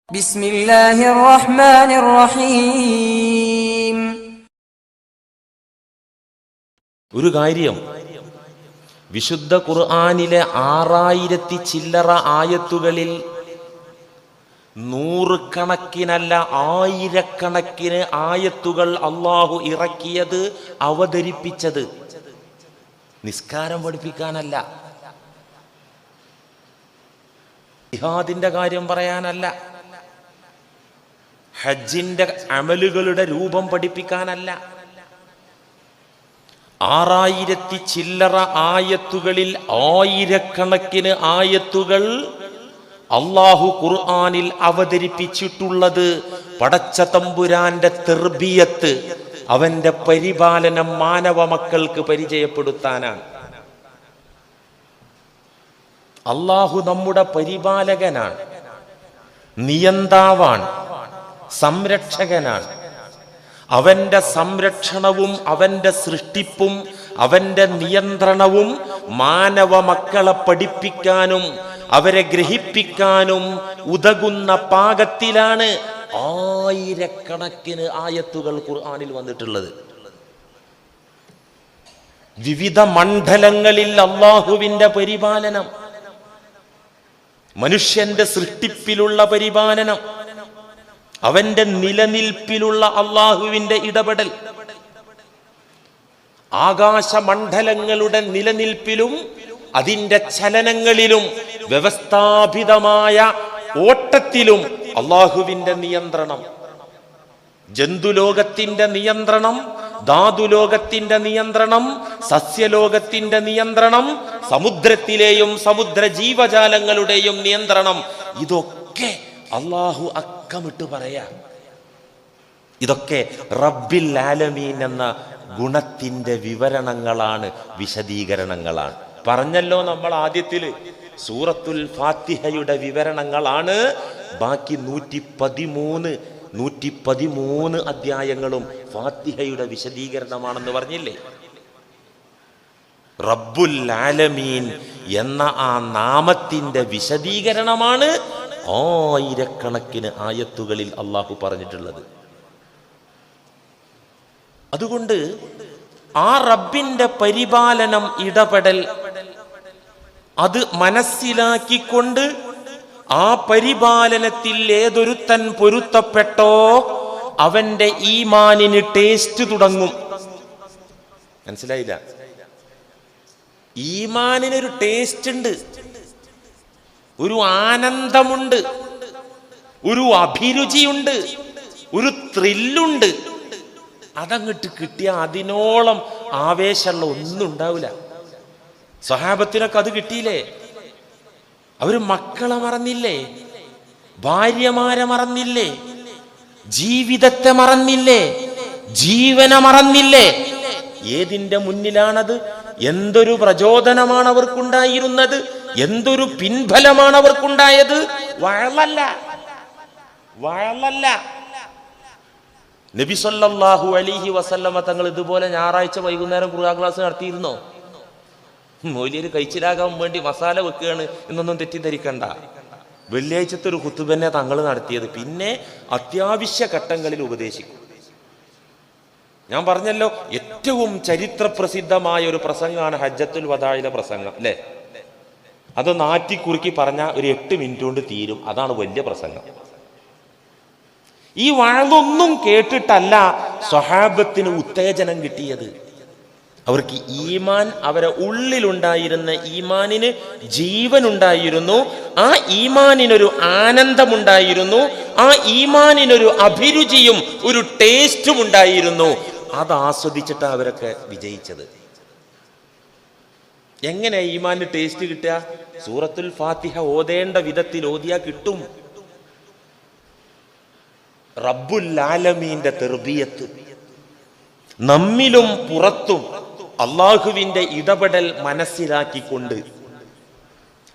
ബിസ്മില്ലാഹിർ റഹ്മാനിർ റഹീം. ഒരു കാര്യം, വിശുദ്ധ ഖുർആനിലെ 6000 ചില്ലറ ആയത്തുകളിൽ 100 കണക്കിനല്ല 1000കണക്കിന് ആയത്തുകൾ അള്ളാഹു ഇറക്കിയത്, അവതരിപ്പിച്ചത് നിസ്കാരം പഠിപ്പിക്കാനല്ല, ജിഹാദിന്റെ കാര്യം പറയാനല്ല, ഹജ്ജിന്റെ അമലുകളുടെ രൂപം പഠിപ്പിക്കാനല്ല. 6000 ചില്ലറ ആയത്തുകളിൽ 1000കണക്കിന് ആയത്തുകൾ അള്ളാഹു ഖുർആനിൽ അവതരിപ്പിച്ചിട്ടുള്ളത് പടച്ച തമ്പുരാന്റെ തർബിയത്ത്, അവന്റെ പരിപാലനം മാനവ മക്കൾക്ക് പരിചയപ്പെടുത്താനാണ്. അള്ളാഹു നമ്മുടെ പരിപാലകനാണ്, നിയന്താവാണ്, സംരക്ഷകനാണ്. അവന്റെ സംരക്ഷണവും അവന്റെ സൃഷ്ടിപ്പും അവന്റെ നിയന്ത്രണവും മാനവ മക്കളെ പഠിപ്പിക്കാനും അവരെ ഗ്രഹിപ്പിക്കാനും ഉതകുന്ന പാകത്തിലാണ് 1000കണക്കിന് ആയത്തുകൾ ഖുർആനിൽ വന്നിട്ടുള്ളത്. വിവിധ മണ്ഡലങ്ങളിൽ അള്ളാഹുവിന്റെ പരിപാലനം, മനുഷ്യന്റെ സൃഷ്ടിപ്പിലുള്ള പരിപാലനം, അവന്റെ നിലനിൽപ്പിലുള്ള അള്ളാഹുവിന്റെ ഇടപെടൽ, ആകാശമണ്ഡലങ്ങളുടെ നിലനിൽപ്പിലും അതിന്റെ ചലനങ്ങളിലും വ്യവസ്ഥാപിതമായ ഓട്ടത്തിലും അള്ളാഹുവിന്റെ നിയന്ത്രണം, ജന്തുലോകത്തിന്റെ നിയന്ത്രണം, ധാതുലോകത്തിന്റെ നിയന്ത്രണം, സസ്യലോകത്തിന്റെ നിയന്ത്രണം, സമുദ്രത്തിലെയും സമുദ്ര ജീവജാലങ്ങളുടെയും നിയന്ത്രണം, ഇതൊക്കെ അള്ളാഹു അക്കമിട്ട് പറയാ. ഇതൊക്കെ റബ്ബിൽ ആലമീൻ എന്ന ഗുണത്തിന്റെ വിവരണങ്ങളാണ്, വിശദീകരണങ്ങളാണ്. പറഞ്ഞല്ലോ നമ്മൾ ആദ്യത്തില് സൂറത്തുൽ ഫാത്തിഹയുടെ വിവരണങ്ങളാണ്. ബാക്കി 113 അധ്യായങ്ങളും ഫാത്തിഹയുടെ വിശദീകരണമാണെന്ന് പറഞ്ഞില്ലേ? റബ്ബുൽ ആലമീൻ എന്ന ആ നാമത്തിന്റെ വിശദീകരണമാണ് 1000കണക്കിന് ആയത്തുകളിൽ അള്ളാഹു പറഞ്ഞിട്ടുള്ളത്. അതുകൊണ്ട് ആ റബ്ബിന്റെ പരിപാലനം, ഇടപെടൽ, അത് മനസ്സിലാക്കിക്കൊണ്ട് ആ പരിപാലനത്തിൽ ഏതൊരുത്തൻ പൊരുത്തപ്പെട്ടോ അവന്റെ ഈമാനിന് ടേസ്റ്റ് തുടങ്ങും. മനസ്സിലായില്ല? ഈമാനിനൊരു ടേസ്റ്റ് ഉണ്ട്, ഒരു ആനന്ദമുണ്ട്, ഒരു അഭിരുചിയുണ്ട്, ഒരു ത്രില്ലുണ്ട്. അതങ്ങോട്ട് കിട്ടിയ അതിനോളം ആവേശമുള്ള ഒന്നും ഉണ്ടാവില്ല. സ്വഹാബത്തിനൊക്കെ അത് കിട്ടിയില്ലേ? അവര് മക്കളെ മറന്നില്ലേ? ഭാര്യമാരെ മറന്നില്ലേ? ജീവിതത്തെ മറന്നില്ലേ? ജീവനെ മറന്നില്ലേ? ഏതിന്റെ മുന്നിലാണത്? എന്തൊരു പ്രചോദനമാണ് അവർക്കുണ്ടായിരുന്നത്? എന്തൊരു പിൻഫലമാണ് അവർക്കുണ്ടായത്? വഴലല്ല. നബി സല്ലല്ലാഹു അലൈഹി വസല്ലമ തങ്ങൾ ഇതുപോലെ ഞായറാഴ്ച വൈകുന്നേരം ഖുർആൻ ക്ലാസ് നടത്തിയിരുന്നോ? മൗലിയര് കഴിച്ചിലാകാൻ വേണ്ടി മസാല വെക്കുകയാണ് എന്നൊന്നും തെറ്റിദ്ധരിക്കണ്ട. വെള്ളിയാഴ്ചത്തെ ഒരു ഖുതുബനെ തങ്ങൾ നടത്തിയത്. പിന്നെ അത്യാവശ്യ ഘട്ടങ്ങളിൽ ഉപദേശിക്കും. ഞാൻ പറഞ്ഞല്ലോ, ഏറ്റവും ചരിത്ര പ്രസിദ്ധമായ ഒരു പ്രസംഗമാണ് ഹജ്ജത്തുൽ വദാഇലെ പ്രസംഗം, അല്ലേ? അത് നാറ്റിക്കുറുക്കി പറഞ്ഞ ഒരു 8 മിനിറ്റ് കൊണ്ട് തീരും. അതാണ് വലിയ പ്രസംഗം. ഈ വഅദൊന്നും കേട്ടിട്ടല്ല സ്വഹാബത്തിന് ഉത്തേജനം കിട്ടിയത്. അവർക്ക് ഈമാൻ, അവരെ ഉള്ളിലുണ്ടായിരുന്ന ഈമാനിന് ജീവനുണ്ടായിരുന്നു. ആ ഈമാനിനൊരു ആനന്ദമുണ്ടായിരുന്നു. ആ ഈമാനിനൊരു അഭിരുചിയും ഒരു ടേസ്റ്റും ഉണ്ടായിരുന്നു. അത് ആസ്വദിച്ചിട്ടാണ് അവരൊക്കെ വിജയിച്ചത്. എങ്ങനെ ഈമാന് ടേസ്റ്റ് കിട്ടുക? സൂറത്തുൽ ഫാത്തിഹ ഓതേണ്ട വിധത്തിൽ ഓതിയാ കിട്ടും. റബ്ബുൽ ആലമീന്റെ തർബിയത്ത്, നമ്മിലും പുറത്തും അള്ളാഹുവിന്റെ ഇടപെടൽ മനസ്സിലാക്കിക്കൊണ്ട്,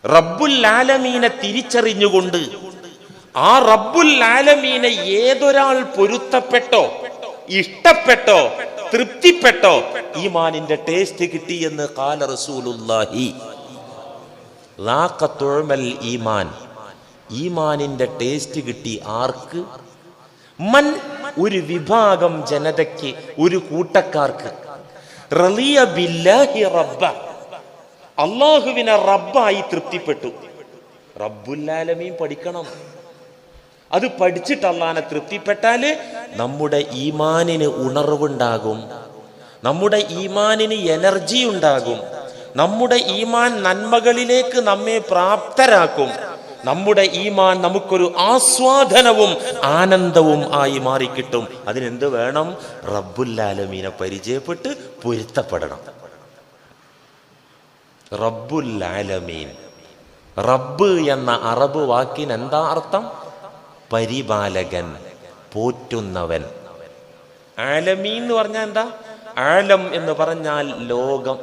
റബ്ബുൽ ആലമീനെ തിരിച്ചറിഞ്ഞുകൊണ്ട്, ആ റബ്ബുൽ ആലമീനെ ഏതൊരാൾ പൊരുത്തപ്പെട്ടോ, ഇഷ്ടപ്പെട്ടോ, തൃപ്തിപ്പെട്ടോ, ഈമാനിന്റെ ടേസ്റ്റ് കിട്ടിയെന്ന് ഖാല റസൂലുള്ളാഹി. ഈമാൻ ഈമാനിന്റെ ടേസ്റ്റ് കിട്ടി ആർക്ക്? മൻ, ഒരു വിഭാഗം ജനതയ്ക്ക്, ഒരു കൂട്ടക്കാർക്ക്. റളിയ ബില്ലാഹി റബ്ബ, അള്ളാഹുവിനെ റബ്ബായി തൃപ്തിപ്പെട്ടു. റബ്ബുൽ ആലമീൻ പഠിക്കണം. അത് പഠിച്ചിട്ട് അള്ളാഹനെ തൃപ്തിപ്പെട്ടാല് നമ്മുടെ ഈമാനിന് ഉണർവുണ്ടാകും, നമ്മുടെ ഈമാനിന് എനർജി ഉണ്ടാകും, നമ്മുടെ ഈമാൻ നന്മകളിലേക്ക് നമ്മെ പ്രാപ്തരാക്കും. നമ്മുടെ ഈമാൻ നമുക്കൊരു ആസ്വാദനവും ആനന്ദവും ആയി മാറിക്കിട്ടും. അതിനെന്ത് വേണം? റബ്ബുൽ ആലമീനെ പരിചയപ്പെട്ട് പൊരുത്തപ്പെടണം. റബ്ബുൽ ആലമീൻ, റബ്ബ് എന്ന അറബ് വാക്കിന് എന്താ അർത്ഥം? പരിപാലകൻ, പോറ്റുന്നവൻ. ആലമീൻ എന്ന് പറഞ്ഞാൽ എന്താ? ആലം എന്ന് പറഞ്ഞാൽ ലോകം,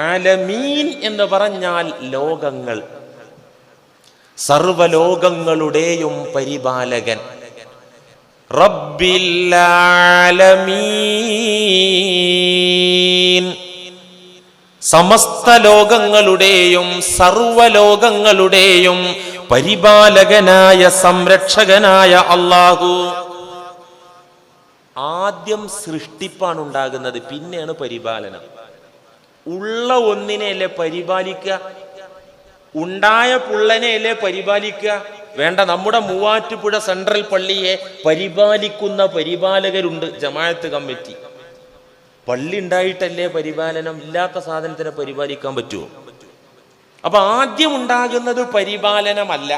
ആലമീൻ എന്ന് പറഞ്ഞാൽ ലോകങ്ങൾ, സർവലോകങ്ങളുടെയും പരിപാലകൻ. റബ്ബിൽ ആലമീൻ, സമസ്ത ലോകങ്ങളുടെയും സർവലോകങ്ങളുടെയും പരിപാലകനായ സംരക്ഷകനായ അല്ലാഹു. ആദ്യം സൃഷ്ടിപ്പാണ് ഉണ്ടാകുന്നത്, പിന്നെയാണ് പരിപാലനം. ഉള്ള ഒന്നിനെയല്ലേ പരിപാലിക്കുക? ഉണ്ടായ പുള്ളനെയല്ലേ പരിപാലിക്കുക? വേണ്ട, നമ്മുടെ മൂവാറ്റുപുഴ സെൻട്രൽ പള്ളിയെ പരിപാലിക്കുന്ന പരിപാലകരുണ്ട്, ജമാഅത്ത് കമ്മിറ്റി. പള്ളി ഉണ്ടായിട്ടല്ലേ പരിപാലനം? ഇല്ലാത്ത സാധനത്തിനെ പരിപാലിക്കാൻ പറ്റുമോ? അപ്പൊ ആദ്യം ഉണ്ടാകുന്നത് പരിപാലനമല്ല,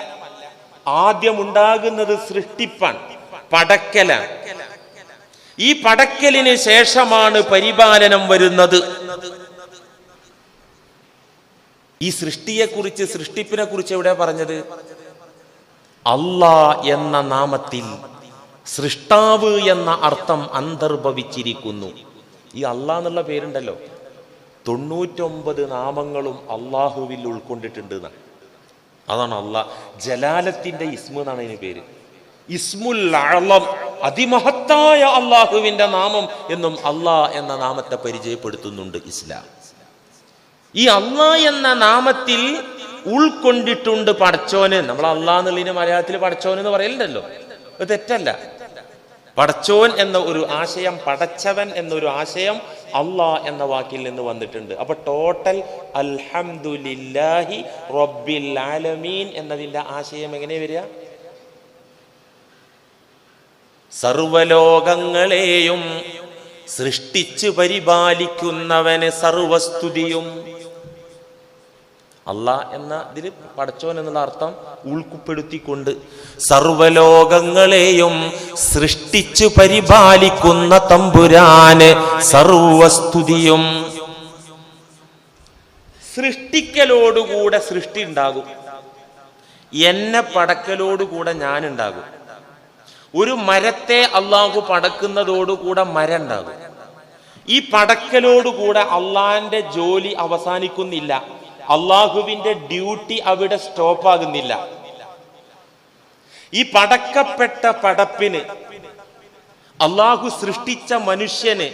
ആദ്യം ഉണ്ടാകുന്നത് സൃഷ്ടിപ്പാണ്, പടക്കലാണ്. ഈ പടക്കലിന് ശേഷമാണ് പരിപാലനം വരുന്നത്. ഈ സൃഷ്ടിയെക്കുറിച്ച്, സൃഷ്ടിപ്പിനെ കുറിച്ച് എവിടെ പറഞ്ഞത്? അല്ലാ എന്ന നാമത്തിൽ സൃഷ്ടാവ് എന്ന അർത്ഥം അന്തർഭവിച്ചിരിക്കുന്നു. ഈ അല്ലാ എന്നുള്ള പേരുണ്ടല്ലോ, 99 നാമങ്ങളും അള്ളാഹുവിൽ ഉൾക്കൊണ്ടിട്ടുണ്ട് എന്നാണ്. അതാണ് അള്ളാഹ്. ജലാലത്തിന്റെ ഇസ്മു എന്നാണ് അതിന് പേര്. ഇസ്മുൽ അഅ്ളം, അതിമഹത്തായ അള്ളാഹുവിന്റെ നാമം എന്നും അല്ലാ എന്ന നാമത്തെ പരിചയപ്പെടുത്തുന്നുണ്ട് ഇസ്ലാം. ഈ അല്ലാ എന്ന നാമത്തിൽ ഉൾക്കൊണ്ടിട്ടുണ്ട് പടച്ചോന്. നമ്മൾ അല്ലാ എന്നുള്ളതിന് മലയാളത്തിൽ പടച്ചോൻ എന്ന് പറയലുണ്ടല്ലോ, അത് തെറ്റല്ല. പടച്ചോൻ എന്ന ഒരു ആശയം, പടച്ചവൻ എന്നൊരു ആശയം അല്ലാ എന്ന വാക്കിൽ നിന്ന് വന്നിട്ടുണ്ട്. അപ്പൊ ടോട്ടൽ അൽഹംദുലില്ലാഹി റബ്ബിൽ ആലമീൻ എന്നതിന്റെ ആശയം എങ്ങനെ വരിക? സർവലോകങ്ങളെയും സൃഷ്ടിച്ചു പരിപാലിക്കുന്നവന് സർവസ്തുതിയും. അല്ലാ എന്ന ഇതിൽ പടച്ചോൻ എന്നുള്ള അർത്ഥം ഉൾപ്പെടുത്തിക്കൊണ്ട് സർവലോകങ്ങളെയും സൃഷ്ടിച്ചു പരിപാലിക്കുന്ന തമ്പുരാന് സർവസ്തുതിയും. സൃഷ്ടിക്കലോടുകൂടെ സൃഷ്ടി ഉണ്ടാകും, എന്നെ പടക്കലോടുകൂടെ ഞാനുണ്ടാകും. ഒരു മരത്തെ അള്ളാഹു പടക്കുന്നതോടുകൂടെ മരം ഉണ്ടാകും. ഈ പടക്കലോടുകൂടെ അള്ളാഹിന്റെ ജോലി അവസാനിക്കുന്നില്ല, അള്ളാഹുവിന്റെ ഡ്യൂട്ടി അവിടെ സ്റ്റോപ്പ് ആകുന്നില്ല. ഈ പടക്കപ്പെട്ട പടപ്പിന്, അള്ളാഹു സൃഷ്ടിച്ച മനുഷ്യന്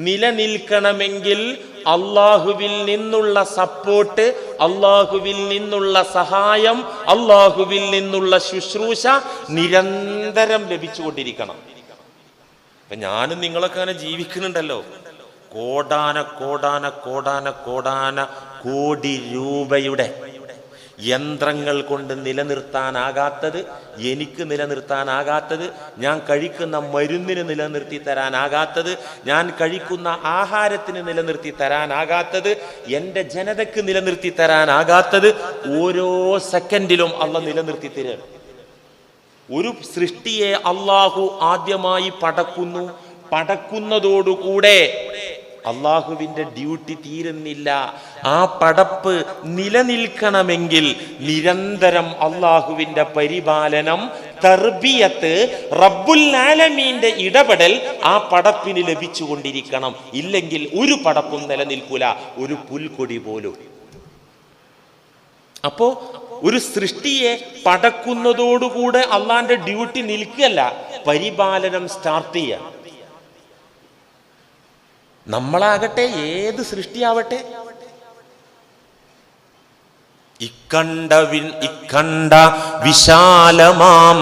നിലനിൽക്കണമെങ്കിൽ അള്ളാഹുവിൽ നിന്നുള്ള സപ്പോർട്ട്, അള്ളാഹുവിൽ നിന്നുള്ള സഹായം, അള്ളാഹുവിൽ നിന്നുള്ള ശുശ്രൂഷ നിരന്തരം ലഭിച്ചുകൊണ്ടിരിക്കണം. അപ്പൊ ഞാനും നിങ്ങളൊക്കെ അങ്ങനെ ജീവിക്കുന്നുണ്ടല്ലോ. കോടാന കോടാന കോടാന കോടാന കോടി രൂപയുടെ യന്ത്രങ്ങൾ കൊണ്ട് നിലനിർത്താനാകാത്തത്, എനിക്ക് നിലനിർത്താനാകാത്തത്, ഞാൻ കഴിക്കുന്ന മരുന്നിന് നിലനിർത്തി തരാനാകാത്തത്, ഞാൻ കഴിക്കുന്ന ആഹാരത്തിന് നിലനിർത്തി തരാനാകാത്തത്, എൻ്റെ ജനതയ്ക്ക് നിലനിർത്തി തരാനാകാത്തത് ഓരോ സെക്കൻഡിലും അള്ളാഹ് നിലനിർത്തി തരും. ഒരു സൃഷ്ടിയെ അള്ളാഹു ആദ്യമായി പടക്കുന്നു. പടക്കുന്നതോടുകൂടെ അള്ളാഹുവിന്റെ ഡ്യൂട്ടി തീരുന്നില്ല. ആ പടപ്പ് നിലനിൽക്കണമെങ്കിൽ നിരന്തരം അള്ളാഹുവിന്റെ പരിപാലനം, തർബിയത്ത്, റബ്ബുൽ ആലമീന്റെ ഇടപെടൽ ആ പടപ്പിന് ലഭിച്ചുകൊണ്ടിരിക്കണം. ഇല്ലെങ്കിൽ ഒരു പടപ്പും നിലനിൽക്കൂല, ഒരു പുൽക്കൊടി പോലും. അപ്പോ ഒരു സൃഷ്ടിയെ പടക്കുന്നതോടുകൂടെ അള്ളാന്റെ ഡ്യൂട്ടി നിൽക്കുകയല്ല, പരിപാലനം സ്റ്റാർട്ട് ചെയ്യാം. നമ്മളാകട്ടെ, ഏത് സൃഷ്ടിയാവട്ടെ, ഇക്കണ്ട വിശാലമാം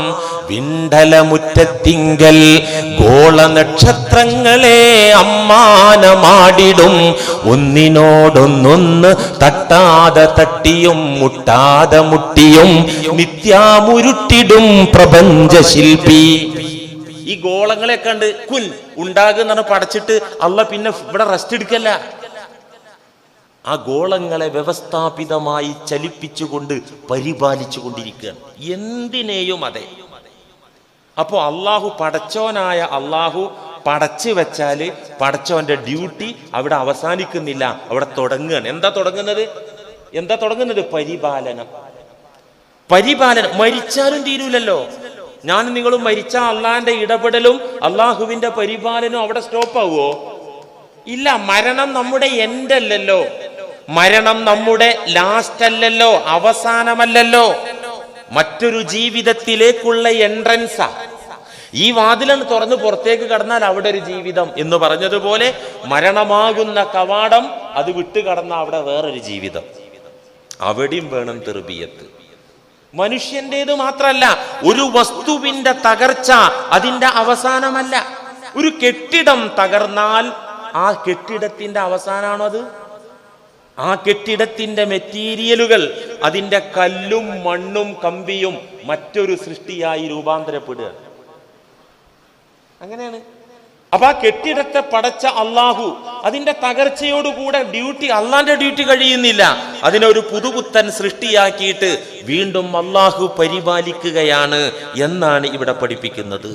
വിണ്ടലമുറ്റത്തിങ്കൽ ഗോള നക്ഷത്രങ്ങളെ അമ്മാനമാടിടും, ഒന്നിനോടൊന്നൊന്ന് തട്ടാതെ തട്ടിയും മുട്ടാതെ മുട്ടിയും നിത്യാമുരുട്ടിടും പ്രപഞ്ചശില്പി. ഈ ഗോളങ്ങളെ കണ്ട് കുൻ ഉണ്ടാകുന്ന പടച്ചിട്ട് അല്ല പിന്നെ ഇവിടെ റെസ്റ്റ് എടുക്കല്ല. ആ ഗോളങ്ങളെ വ്യവസ്ഥാപിതമായി ചലിപ്പിച്ചുകൊണ്ട് പരിപാലിച്ചു കൊണ്ടിരിക്കുകയാണ്, എന്തിനേയും അതെ. അപ്പോ അള്ളാഹു പടച്ചോനായ അള്ളാഹു പടച്ചു വെച്ചാല് പടച്ചോന്റെ ഡ്യൂട്ടി അവിടെ അവസാനിക്കുന്നില്ല, അവിടെ തുടങ്ങുകയാണ്. എന്താ തുടങ്ങുന്നത്? പരിപാലനം. മരിച്ചാലും തീരൂലല്ലോ. ഞാനും നിങ്ങളും മരിച്ച അള്ളാഹിന്റെ ഇടപെടലും അള്ളാഹുവിന്റെ പരിപാലനവും അവിടെ സ്റ്റോപ്പ് ആവുമോ? ഇല്ല. മരണം നമ്മുടെ എൻഡ് അല്ലല്ലോ, മരണം നമ്മുടെ ലാസ്റ്റ് അല്ലല്ലോ, അവസാനമല്ലല്ലോ, മറ്റൊരു ജീവിതത്തിലേക്കുള്ള എൻട്രൻസാ. ഈ വാതിലാണ് തുറന്ന് പുറത്തേക്ക് കടന്നാൽ അവിടെ ഒരു ജീവിതം എന്ന് പറഞ്ഞതുപോലെ മരണമാകുന്ന കവാടം അത് വിട്ടു കടന്നാൽ അവിടെ വേറൊരു ജീവിതം. അവിടെയും വേണം തെർബിയത്ത്. മനുഷ്യന്റേത് മാത്രല്ല, ഒരു വസ്തുവിന്റെ തകർച്ച അതിന്റെ അവസാനമല്ല. ഒരു കെട്ടിടം തകർന്നാൽ ആ കെട്ടിടത്തിന്റെ അവസാനമാണോ അത്? ആ കെട്ടിടത്തിന്റെ മെറ്റീരിയലുകൾ, അതിന്റെ കല്ലും മണ്ണും കമ്പിയും മറ്റൊരു സൃഷ്ടിയായി രൂപാന്തരപ്പെടുക. അങ്ങനെയാണ്. അപ്പൊ ആ കെട്ടിടത്തെ പടച്ച അള്ളാഹു അതിന്റെ തകർച്ചയോടുകൂടെ അള്ളാന്റെ ഡ്യൂട്ടി കഴിയുന്നില്ല, അതിനൊരു പുതുപുത്തൻ സൃഷ്ടിയാക്കിയിട്ട് വീണ്ടും അള്ളാഹു പരിപാലിക്കുകയാണ് എന്നാണ് ഇവിടെ പഠിപ്പിക്കുന്നത്.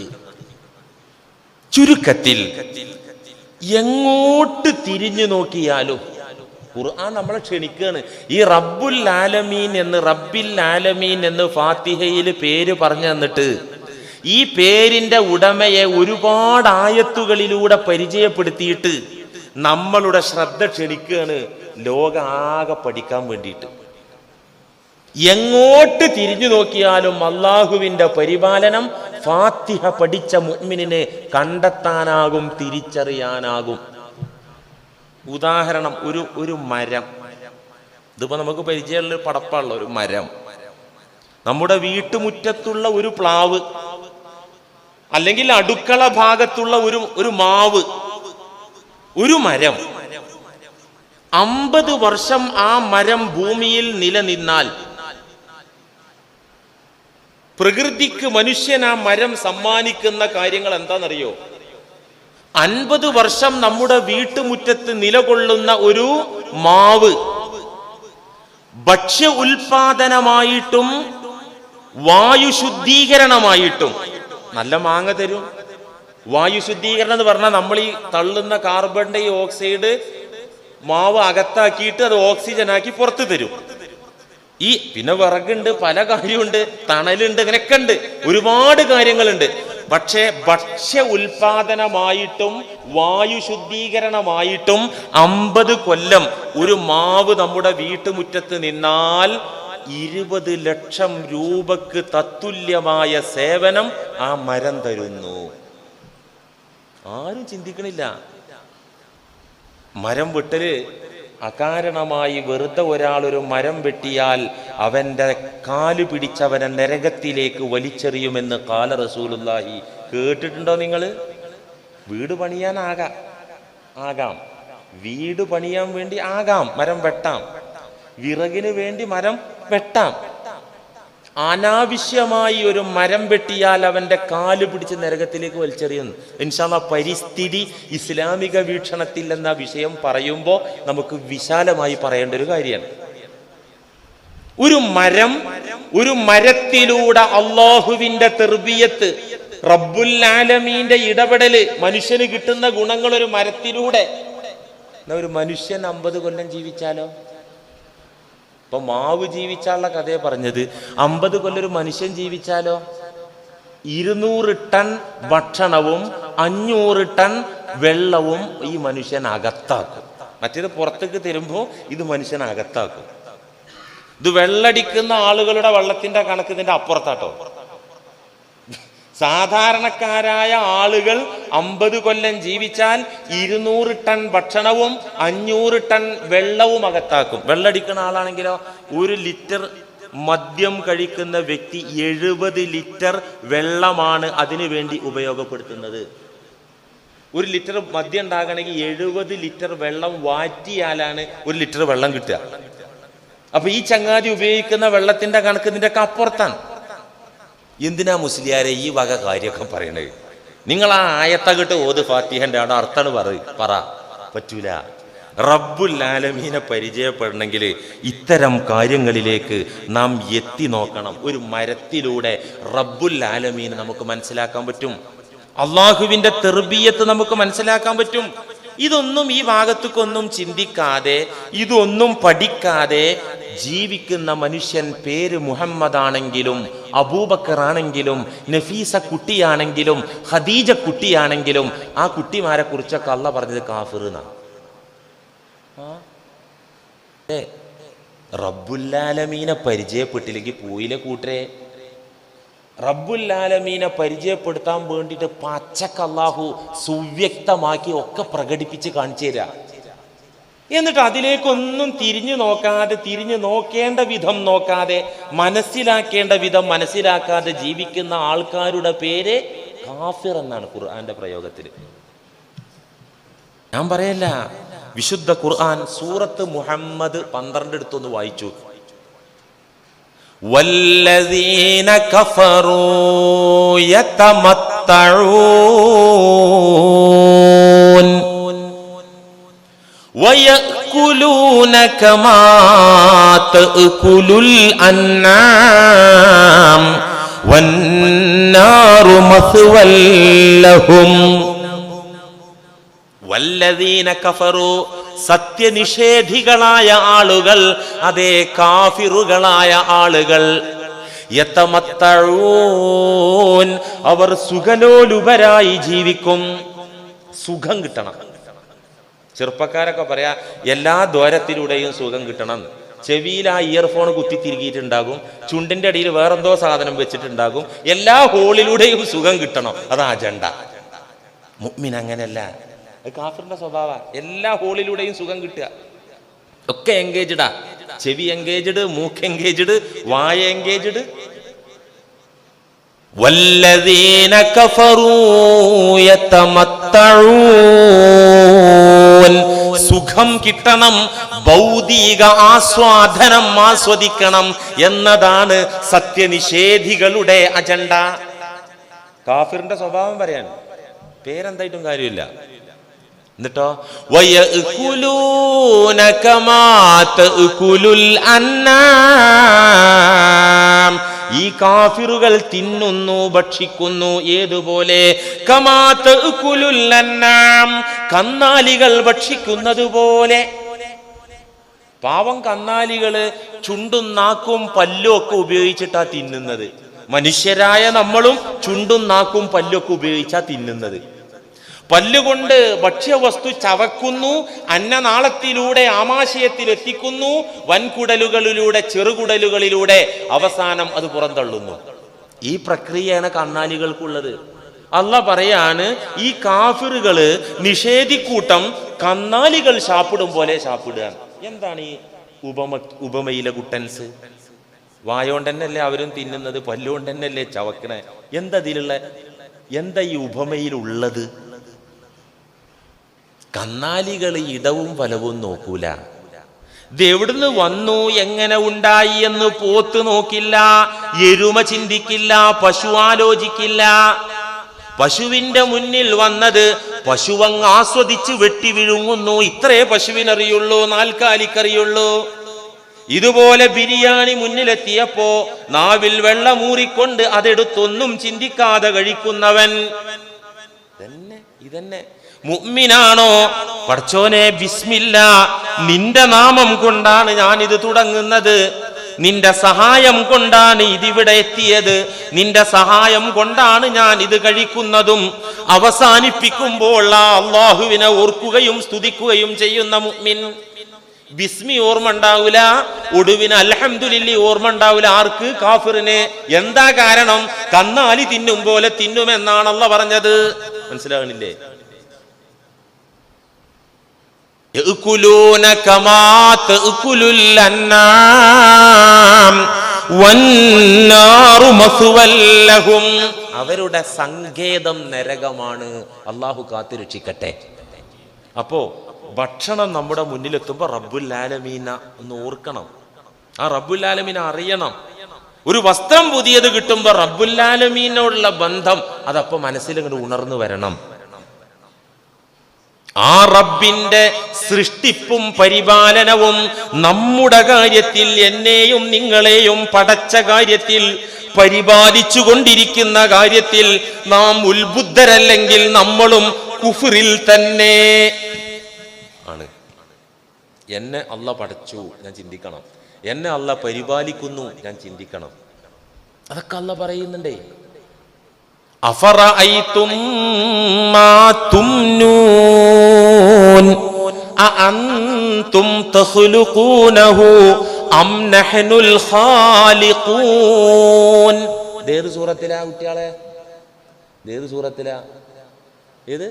ചുരുക്കത്തിൽ എങ്ങോട്ട് തിരിഞ്ഞു നോക്കിയാലും ഖുർആൻ നമ്മളെ ക്ഷണിക്കുകയാണ്. ഈ റബ്ബിൽ ആലമീൻ എന്ന് ഫാത്തിഹയിൽ പേര് പറഞ്ഞു തന്നിട്ട് ഈ പേരിന്റെ ഉടമയെ ഒരുപാട് ആയത്തുകളിലൂടെ പരിചയപ്പെടുത്തിയിട്ട് നമ്മളുടെ ശ്രദ്ധ ക്ഷണിക്കുകയാണ് ലോകാകെ പഠിക്കാൻ വേണ്ടിയിട്ട്. എങ്ങോട്ട് തിരിഞ്ഞു നോക്കിയാലും അള്ളാഹുവിന്റെ പരിപാലനം ഫാത്തിഹ പഠിച്ച മുഅ്മിനിനെ കണ്ടെത്താനാകും, തിരിച്ചറിയാനാകും. ഉദാഹരണം, ഒരു മരം. ഇതിപ്പോ നമുക്ക് പരിചയമുള്ള പടപ്പുള്ള ഒരു മരം, നമ്മുടെ വീട്ടുമുറ്റത്തുള്ള ഒരു പ്ലാവ്, അല്ലെങ്കിൽ അടുക്കള ഭാഗത്തുള്ള ഒരു മാവ്, ഒരു മരം. 50 വർഷം ആ മരം ഭൂമിയിൽ നിലനിന്നാൽ പ്രകൃതിക്ക് മനുഷ്യൻ ആ മരം സമ്മാനിക്കുന്ന കാര്യങ്ങൾ എന്താണെന്നറിയോ? 50 വർഷം നമ്മുടെ വീട്ടുമുറ്റത്ത് നിലകൊള്ളുന്ന ഒരു മാവ് ഭക്ഷ്യ ഉൽപാദനമായിട്ടും വായു ശുദ്ധീകരണമായിട്ടും നല്ല മാങ്ങ തരും. വായു ശുദ്ധീകരണം എന്ന് പറഞ്ഞാൽ നമ്മൾ ഈ തള്ളുന്ന കാർബൺ ഡൈ ഓക്സൈഡ് മാവ് അകത്താക്കിയിട്ട് അത് ഓക്സിജനാക്കി പുറത്തു തരും. പിന്നെ വിറകുണ്ട്, പല കാര്യമുണ്ട്, തണലുണ്ട്, ഇങ്ങനെയൊക്കെ ഉണ്ട്, ഒരുപാട് കാര്യങ്ങളുണ്ട്. പക്ഷേ ഭക്ഷ്യ ഉൽപാദനമായിട്ടും വായു ശുദ്ധീകരണമായിട്ടും 50 കൊല്ലം ഒരു മാവ് നമ്മുടെ വീട്ടുമുറ്റത്ത് നിന്നാൽ 20 ലക്ഷം രൂപക്ക് തത്തുല്യമായ സേവനം ആ മരം തരുന്നു. ആരും ചിന്തിക്കണില്ല. മരം വെട്ടല് അകാരണമായി വെറുതെ ഒരാളൊരു മരം വെട്ടിയാൽ അവന്റെ കാല് പിടിച്ചവനെ നരകത്തിലേക്ക് വലിച്ചെറിയുമെന്ന് ഖാല റസൂലുള്ളാഹി. കേട്ടിട്ടുണ്ടോ നിങ്ങൾ? വീട് പണിയാൻ ആകാം, വീട് പണിയാൻ വേണ്ടി മരം വെട്ടാം, വിറകിന് വേണ്ടി മരം വെട്ടാം. അനാവശ്യമായി ഒരു മരം വെട്ടിയാൽ അവന്റെ കാല് പിടിച്ച് നരകത്തിലേക്ക് വലിച്ചെറിയുന്നു. ഇൻഷാ അല്ലാഹ് പരിസ്ഥിതി ഇസ്ലാമിക വീക്ഷണത്തിൽ എന്ന വിഷയം പറയുമ്പോൾ നമുക്ക് വിശാലമായി പറയേണ്ട ഒരു കാര്യമാണ്. ഒരു മരത്തിലൂടെ അള്ളാഹുവിന്റെ തെർബിയത്ത്, റബ്ബുൽ ആലമീന്റെ ഇടപെടല്, മനുഷ്യന് കിട്ടുന്ന ഗുണങ്ങൾ ഒരു മരത്തിലൂടെ. ഒരു മനുഷ്യൻ 50 കൊല്ലം ജീവിച്ചാലോ? ഇപ്പൊ മാവ് ജീവിച്ചാലുള്ള കഥയെ പറഞ്ഞത്. 50 കൊല്ലം ഒരു മനുഷ്യൻ ജീവിച്ചാലോ? 200 ടൺ ഭക്ഷണവും 500 ടൺ വെള്ളവും ഈ മനുഷ്യൻ അകത്താക്കും. മറ്റേത് പുറത്തേക്ക് തരുമ്പോ ഇത് മനുഷ്യൻ അകത്താക്കും. ഇത് വെള്ളടിക്കുന്ന ആളുകളുടെ വെള്ളത്തിന്റെ കണക്ക് ഇതിന്റെ അപ്പുറത്താട്ടോ. സാധാരണക്കാരായ ആളുകൾ 50 കൊല്ലം ജീവിച്ചാൽ 200 ടൺ ഭക്ഷണവും 500 ടൺ വെള്ളവും അകത്താക്കും. വെള്ളടിക്കുന്ന ആളാണെങ്കിലോ 1 ലിറ്റർ മദ്യം കഴിക്കുന്ന വ്യക്തി 70 ലിറ്റർ വെള്ളമാണ് അതിനു വേണ്ടി ഉപയോഗപ്പെടുത്തുന്നത്. 1 ലിറ്റർ മദ്യം ഉണ്ടാകണമെങ്കിൽ 70 ലിറ്റർ വെള്ളം വാറ്റിയാലാണ് 1 ലിറ്റർ വെള്ളം കിട്ടുക. അപ്പൊ ഈ ചങ്ങാതി ഉപയോഗിക്കുന്ന വെള്ളത്തിന്റെ കണക്ക് ഇതിൻ്റെയൊക്കെ അപ്പുറത്താണ്. എന്തിനാ മുസ്ലിയാരെ ഈ വക കാര്യമൊക്കെ പറയണത്? നിങ്ങൾ ആ ആയത്തകട്ട് ഓത് ഫാത്തിഹന്റെ അവിടെ അർത്ഥമാണ് പറ പറ്റൂല. റബ്ബുൽ ആലമീനെ പരിചയപ്പെടണമെങ്കിൽ ഇത്തരം കാര്യങ്ങളിലേക്ക് നാം എത്തി നോക്കണം. ഒരു മരത്തിലൂടെ റബ്ബുൽ ആലമീനെ നമുക്ക് മനസ്സിലാക്കാൻ പറ്റും. അള്ളാഹുവിന്റെ തെർബിയത്ത് നമുക്ക് മനസ്സിലാക്കാൻ പറ്റും. ഇതൊന്നും ഈ ഭാഗത്തേക്കൊന്നും ചിന്തിക്കാതെ ഇതൊന്നും പഠിക്കാതെ ജീവിക്കുന്ന മനുഷ്യൻ പേര് മുഹമ്മദ് ആണെങ്കിലും അബൂബക്കർ ആണെങ്കിലും നഫീസ കുട്ടിയാണെങ്കിലും ഖദീജ കുട്ടിയാണെങ്കിലും ആ കുട്ടിമാരെ കുറിച്ചൊക്കെ അള്ളാഹ് പറഞ്ഞത് കാഫിർ എന്നാണ്. റബ്ബുൽ ആലമീനെ പരിചയപ്പെട്ടില്ലെങ്കിൽ പോയിലെ കൂട്ടരെ. റബ്ബുൽ ആലമീനെ പരിചയപ്പെടുത്താൻ വേണ്ടിയിട്ട് പച്ചക്ക് അല്ലാഹു സുവ്യക്തമാക്കി ഒക്കെ പ്രകടിപ്പിച്ച് കാണിച്ചു തരാം. എന്നിട്ട് അതിലേക്കൊന്നും തിരിഞ്ഞു നോക്കാതെ, തിരിഞ്ഞു നോക്കേണ്ട വിധം നോക്കാതെ, മനസ്സിലാക്കേണ്ട വിധം മനസ്സിലാക്കാതെ ജീവിക്കുന്ന ആൾക്കാരുടെ പേര് കാഫിർ എന്നാണ് ഖുർആന്റെ പ്രയോഗത്തിൽ. ഞാൻ പറയല്ല, വിശുദ്ധ ഖുർആൻ സൂറത്ത് മുഹമ്മദ് 12 എടുത്തൊന്ന് വായിച്ചു. വല്ലദീന കഫറൂ യതമത്തഊൻ വയഅകുലൂന കമാ തഅകുലുൽ അൻആം വന്നാറു മസ്വൽ ലഹും. വല്ലദീന കഫറു, സത്യനിഷേധികളായ ആളുകൾ, അതേ കാഫിറുകളായ ആളുകൾ, യതമത്തഊൻ, അവർ സുഖലോലുപരായി ജീവിക്കും. സുഖം കിട്ടണം. ചെറുപ്പക്കാരൊക്കെ പറയാ എല്ലാ ദ്വാരത്തിലൂടെയും സുഖം കിട്ടണം. ചെവിയിൽ ആ ഇയർഫോൺ കുത്തി തിരികിയിട്ടുണ്ടാകും, ചുണ്ടിന്റെ അടിയിൽ വേറെന്തോ സാധനം വെച്ചിട്ടുണ്ടാകും, എല്ലാ ഹോളിലൂടെയും സുഖം കിട്ടണം. അതാ അജണ്ട. മുഅ്മിൻ അങ്ങനെയല്ല, കാഫിറിന്റെ സ്വഭാവ. എല്ലാ ഹോളിലൂടെയും സുഖം കിട്ടുക. ഒക്കെ എൻഗേജ്ഡാ. ചെവി എൻഗേജ്ഡ്, മൂക്ക് എൻഗേജ്ഡ്, വായ എൻഗേജ്ഡ്. വല്ലദീന കഫറൂ യതമത്തഊൻ, സുഖം കിട്ടണം, ഭൗതിക ആസ്വാദനം ആസ്വദിക്കണം എന്നതാണ് സത്യനിഷേധികളുടെ അജണ്ട. കാഫിറിന്റെ സ്വഭാവം പറയാൻ പേരെന്തായിട്ടും കാര്യമില്ല. എന്നിട്ടോ വയഅകുലൂന കമാ തഅകുലുൽ അൻആം, ഈ കാഫിറുകൾ തിന്നുന്നു, ഭക്ഷിക്കുന്നു. ഏതുപോലെ? കമാ തഅകുലുൽ അൻആം, കന്നാലികൾ ഭക്ഷിക്കുന്നത് പോലെ. പാവം കന്നാലികള് ചുണ്ടും നാക്കും പല്ലും ഒക്കെ ഉപയോഗിച്ചിട്ടാ തിന്നുന്നത്. മനുഷ്യരായ നമ്മളും ചുണ്ടും നാക്കും പല്ലൊക്കെ ഉപയോഗിച്ചാ തിന്നുന്നത്. പല്ലുകൊണ്ട് ഭക്ഷ്യവസ്തു ചവക്കുന്നു, അന്നനാളത്തിലൂടെ ആമാശയത്തിൽ എത്തിക്കുന്നു, വൻകുടലുകളിലൂടെ ചെറുകുടലുകളിലൂടെ അവസാനം അത് പുറന്തള്ളുന്നു. ഈ പ്രക്രിയയാണ് കന്നാലികൾക്കുള്ളത്. അല്ലാഹ് പറയാണ്, ഈ കാഫിറുകള് നിഷേധിക്കൂട്ടം കന്നാലികൾ ശാപ്പിടും പോലെ ശാപ്പിടുക. എന്താണ് ഈ ഉപമയിലെ കുട്ടൻസ്? വായോണ്ട് തന്നെയല്ലേ അവരും തിന്നുന്നത്, പല്ലുകൊണ്ട് തന്നെയല്ലേ ചവക്കണേ. എന്താ ഈ ഉപമയിലുള്ളത്? കന്നാലികൾ ഇടവും വലവും നോക്കൂല. ഇത് എവിടുന്ന് വന്നു, എങ്ങനെ ഉണ്ടായി എന്ന് പോത്ത് നോക്കില്ല, എരുമ ചിന്തിക്കില്ല, പശു ആലോചിക്കില്ല. പശുവിന്റെ മുന്നിൽ വന്നത് പശുവങ്ങ് ആസ്വദിച്ച് വെട്ടി വിഴുങ്ങുന്നു. ഇത്രേ പശുവിനറിയുള്ളൂ, നാൽക്കാലിക്കറിയുള്ളൂ. ഇതുപോലെ ബിരിയാണി മുന്നിലെത്തിയപ്പോ നാവിൽ വെള്ളമൂറിക്കൊണ്ട് അതെടുത്തൊന്നും ചിന്തിക്കാതെ കഴിക്കുന്നവൻ ഇതന്നെ മുഅ്മിനാണോ? പടച്ചോനെ ബിസ്മില്ല, നിന്റെ നാമം കൊണ്ടാണ് ഞാൻ ഇത് തുടങ്ങുന്നത്, നിന്റെ സഹായം കൊണ്ടാണ് ഇതിവിടെ എത്തിയത്, നിന്റെ സഹായം കൊണ്ടാണ് ഞാൻ ഇത് കഴിക്കുന്നതും. അവസാനിപ്പിക്കുമ്പോൾ ആ അല്ലാഹുവിനെ ഓർക്കുകയും സ്തുതിക്കുകയും ചെയ്യുന്ന മുഅ്മിൻ. ബിസ്മി ഓർമ്മ ഉണ്ടാവൂല, ഒടുവിന് അൽഹംദുലില്ലാഹി ഓർമ്മ ഉണ്ടാവൂല. ആർക്ക്? കാഫിറിന്. എന്താ കാരണം? കന്നാലി തിന്നും പോലെ തിന്നുമെന്നാണ് അല്ലാഹ് പറഞ്ഞത്. മനസ്സിലാകണില്ലേ? യഅകുലൂന കമാ തഅകുലുൽ അൻആം വന്നാറു മസ്വൽ ലഹും. അവരുടെ സങ്കേതം നരകമാണ്. അല്ലാഹു കാത്തുരക്ഷിക്കട്ടെ. അപ്പോ ഭക്ഷണം നമ്മുടെ മുന്നിലെത്തുമ്പോ റബ്ബുൽ ആലമീന ഒന്ന് ഓർക്കണം. ആ റബ്ബുൽ ആലമീന അറിയണം. ഒരു വസ്ത്രം പുതിയത് കിട്ടുമ്പോ റബ്ബുൽ ആലമീനോടുള്ള ബന്ധം അതപ്പോ മനസ്സിൽ ഇങ്ങോട്ട് ഉണർന്നു വരണം. ആ റബ്ബിന്റെ സൃഷ്ടിപ്പും പരിപാലനവും നമ്മുടെ കാര്യത്തിൽ, എന്നെയും നിങ്ങളെയും പടച്ച കാര്യത്തിൽ, പരിപാലിച്ചു കൊണ്ടിരിക്കുന്ന കാര്യത്തിൽ നാം ഉത്ബുദ്ധരല്ലെങ്കിൽ നമ്മളും കുഫ്റിൽ തന്നെ ആണ്. എന്നെ അല്ലാഹ് പടച്ചു, ഞാൻ ചിന്തിക്കണം. എന്നെ അല്ലാഹ് പരിപാലിക്കുന്നു, ഞാൻ ചിന്തിക്കണം. അതൊക്കെ അല്ലാഹ് പറയുന്നുണ്ടേ. അഫറഅയ്തും മാ തുംനൂൻ അഅൻതും തഖ്ലുഖൂനഹു അം നഹ്നുൽ ഖാലിഖൂൻ. ഏത് സൂറത്തിലാ കുട്ടികളെ? ഏത് സൂറത്തിലാ? ഏത്?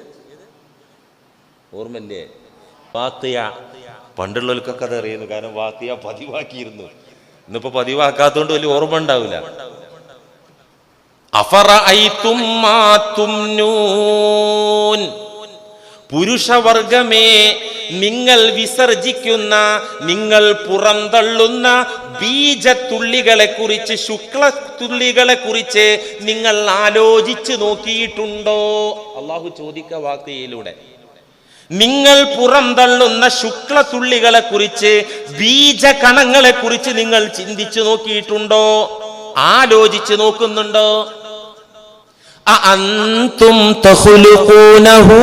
ഓർമ്മല്ലേ? വാഖിയ. പണ്ടുള്ളവർക്കൊക്കെ അത് അറിയുന്നു, കാരണം വാഖിയ പതിവാക്കിയിരുന്നു. ഇന്നിപ്പോ പതിവാക്കാത്തോണ്ട് വലിയ ഓർമ്മ ഉണ്ടാവില്ല. അഫറഅയ്തും മാ തുംനൂൻ. പുരുഷവർഗമേ, നിങ്ങൾ വിസർജിക്കുന്ന, നിങ്ങൾ പുറന്തള്ളുന്ന ബീജത്തുള്ളികളെ കുറിച്ച്, ശുക്ലത്തുള്ളികളെ കുറിച്ച് നിങ്ങൾ ആലോചിച്ച് നോക്കിയിട്ടുണ്ടോ? അള്ളാഹു ചോദിക്ക വാക്യയിലൂടെ. നിങ്ങൾ പുറന്തള്ളുന്ന ശുക്ലത്തുള്ളികളെ കുറിച്ച്, ബീജകണങ്ങളെ കുറിച്ച് നിങ്ങൾ ചിന്തിച്ചു നോക്കിയിട്ടുണ്ടോ? ആലോചിച്ച് നോക്കുന്നുണ്ടോ? അഅൻതും തഖ്ലുഖൂനഹു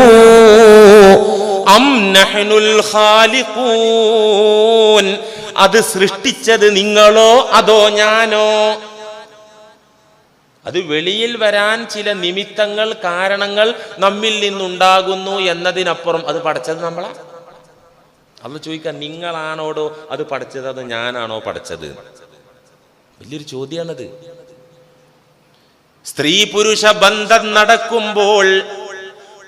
അം നഹ്നുൽ ഖാലിഖൂൻ. അത് സൃഷ്ടിച്ചത് നിങ്ങളോ അതോ ഞാനോ? അത് വെളിയിൽ വരാൻ ചില നിമിത്തങ്ങൾ, കാരണങ്ങൾ നമ്മിൽ നിന്നുണ്ടാകുന്നു എന്നതിനപ്പുറം അത് പടച്ചത് നമ്മളാ? അന്ന് ചോദിക്കാം, നിങ്ങളാണോടോ അത് പടച്ചത്, അത് ഞാനാണോ പടച്ചത്? വലിയൊരു ചോദ്യമാണത്. സ്ത്രീ പുരുഷ ബന്ധം നടക്കുമ്പോൾ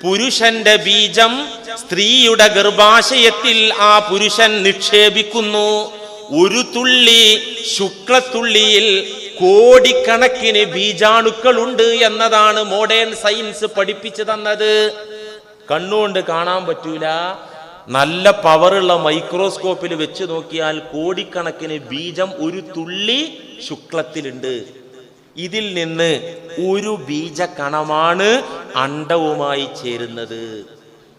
പുരുഷന്റെ ബീജം സ്ത്രീയുടെ ഗർഭാശയത്തിൽ ആ പുരുഷൻ നിക്ഷേപിക്കുന്നു. ഒരു തുള്ളി ശുക്ലത്തുള്ളിയിൽ കോടിക്കണക്കിന് ബീജാണുക്കളുണ്ട് എന്നതാണ് മോഡേൺ സയൻസ് പഠിപ്പിച്ചു തന്നത്. കണ്ണുകൊണ്ട് കാണാൻ പറ്റൂല, നല്ല പവറുള്ള മൈക്രോസ്കോപ്പിൽ വെച്ച് നോക്കിയാൽ കോടിക്കണക്കിന് ബീജം ഒരു തുള്ളി ശുക്ലത്തിലുണ്ട്. ഇതിൽ നിന്ന് ഒരു ബീജകണമാണ് അണ്ഡവുമായി ചേരുന്നത്.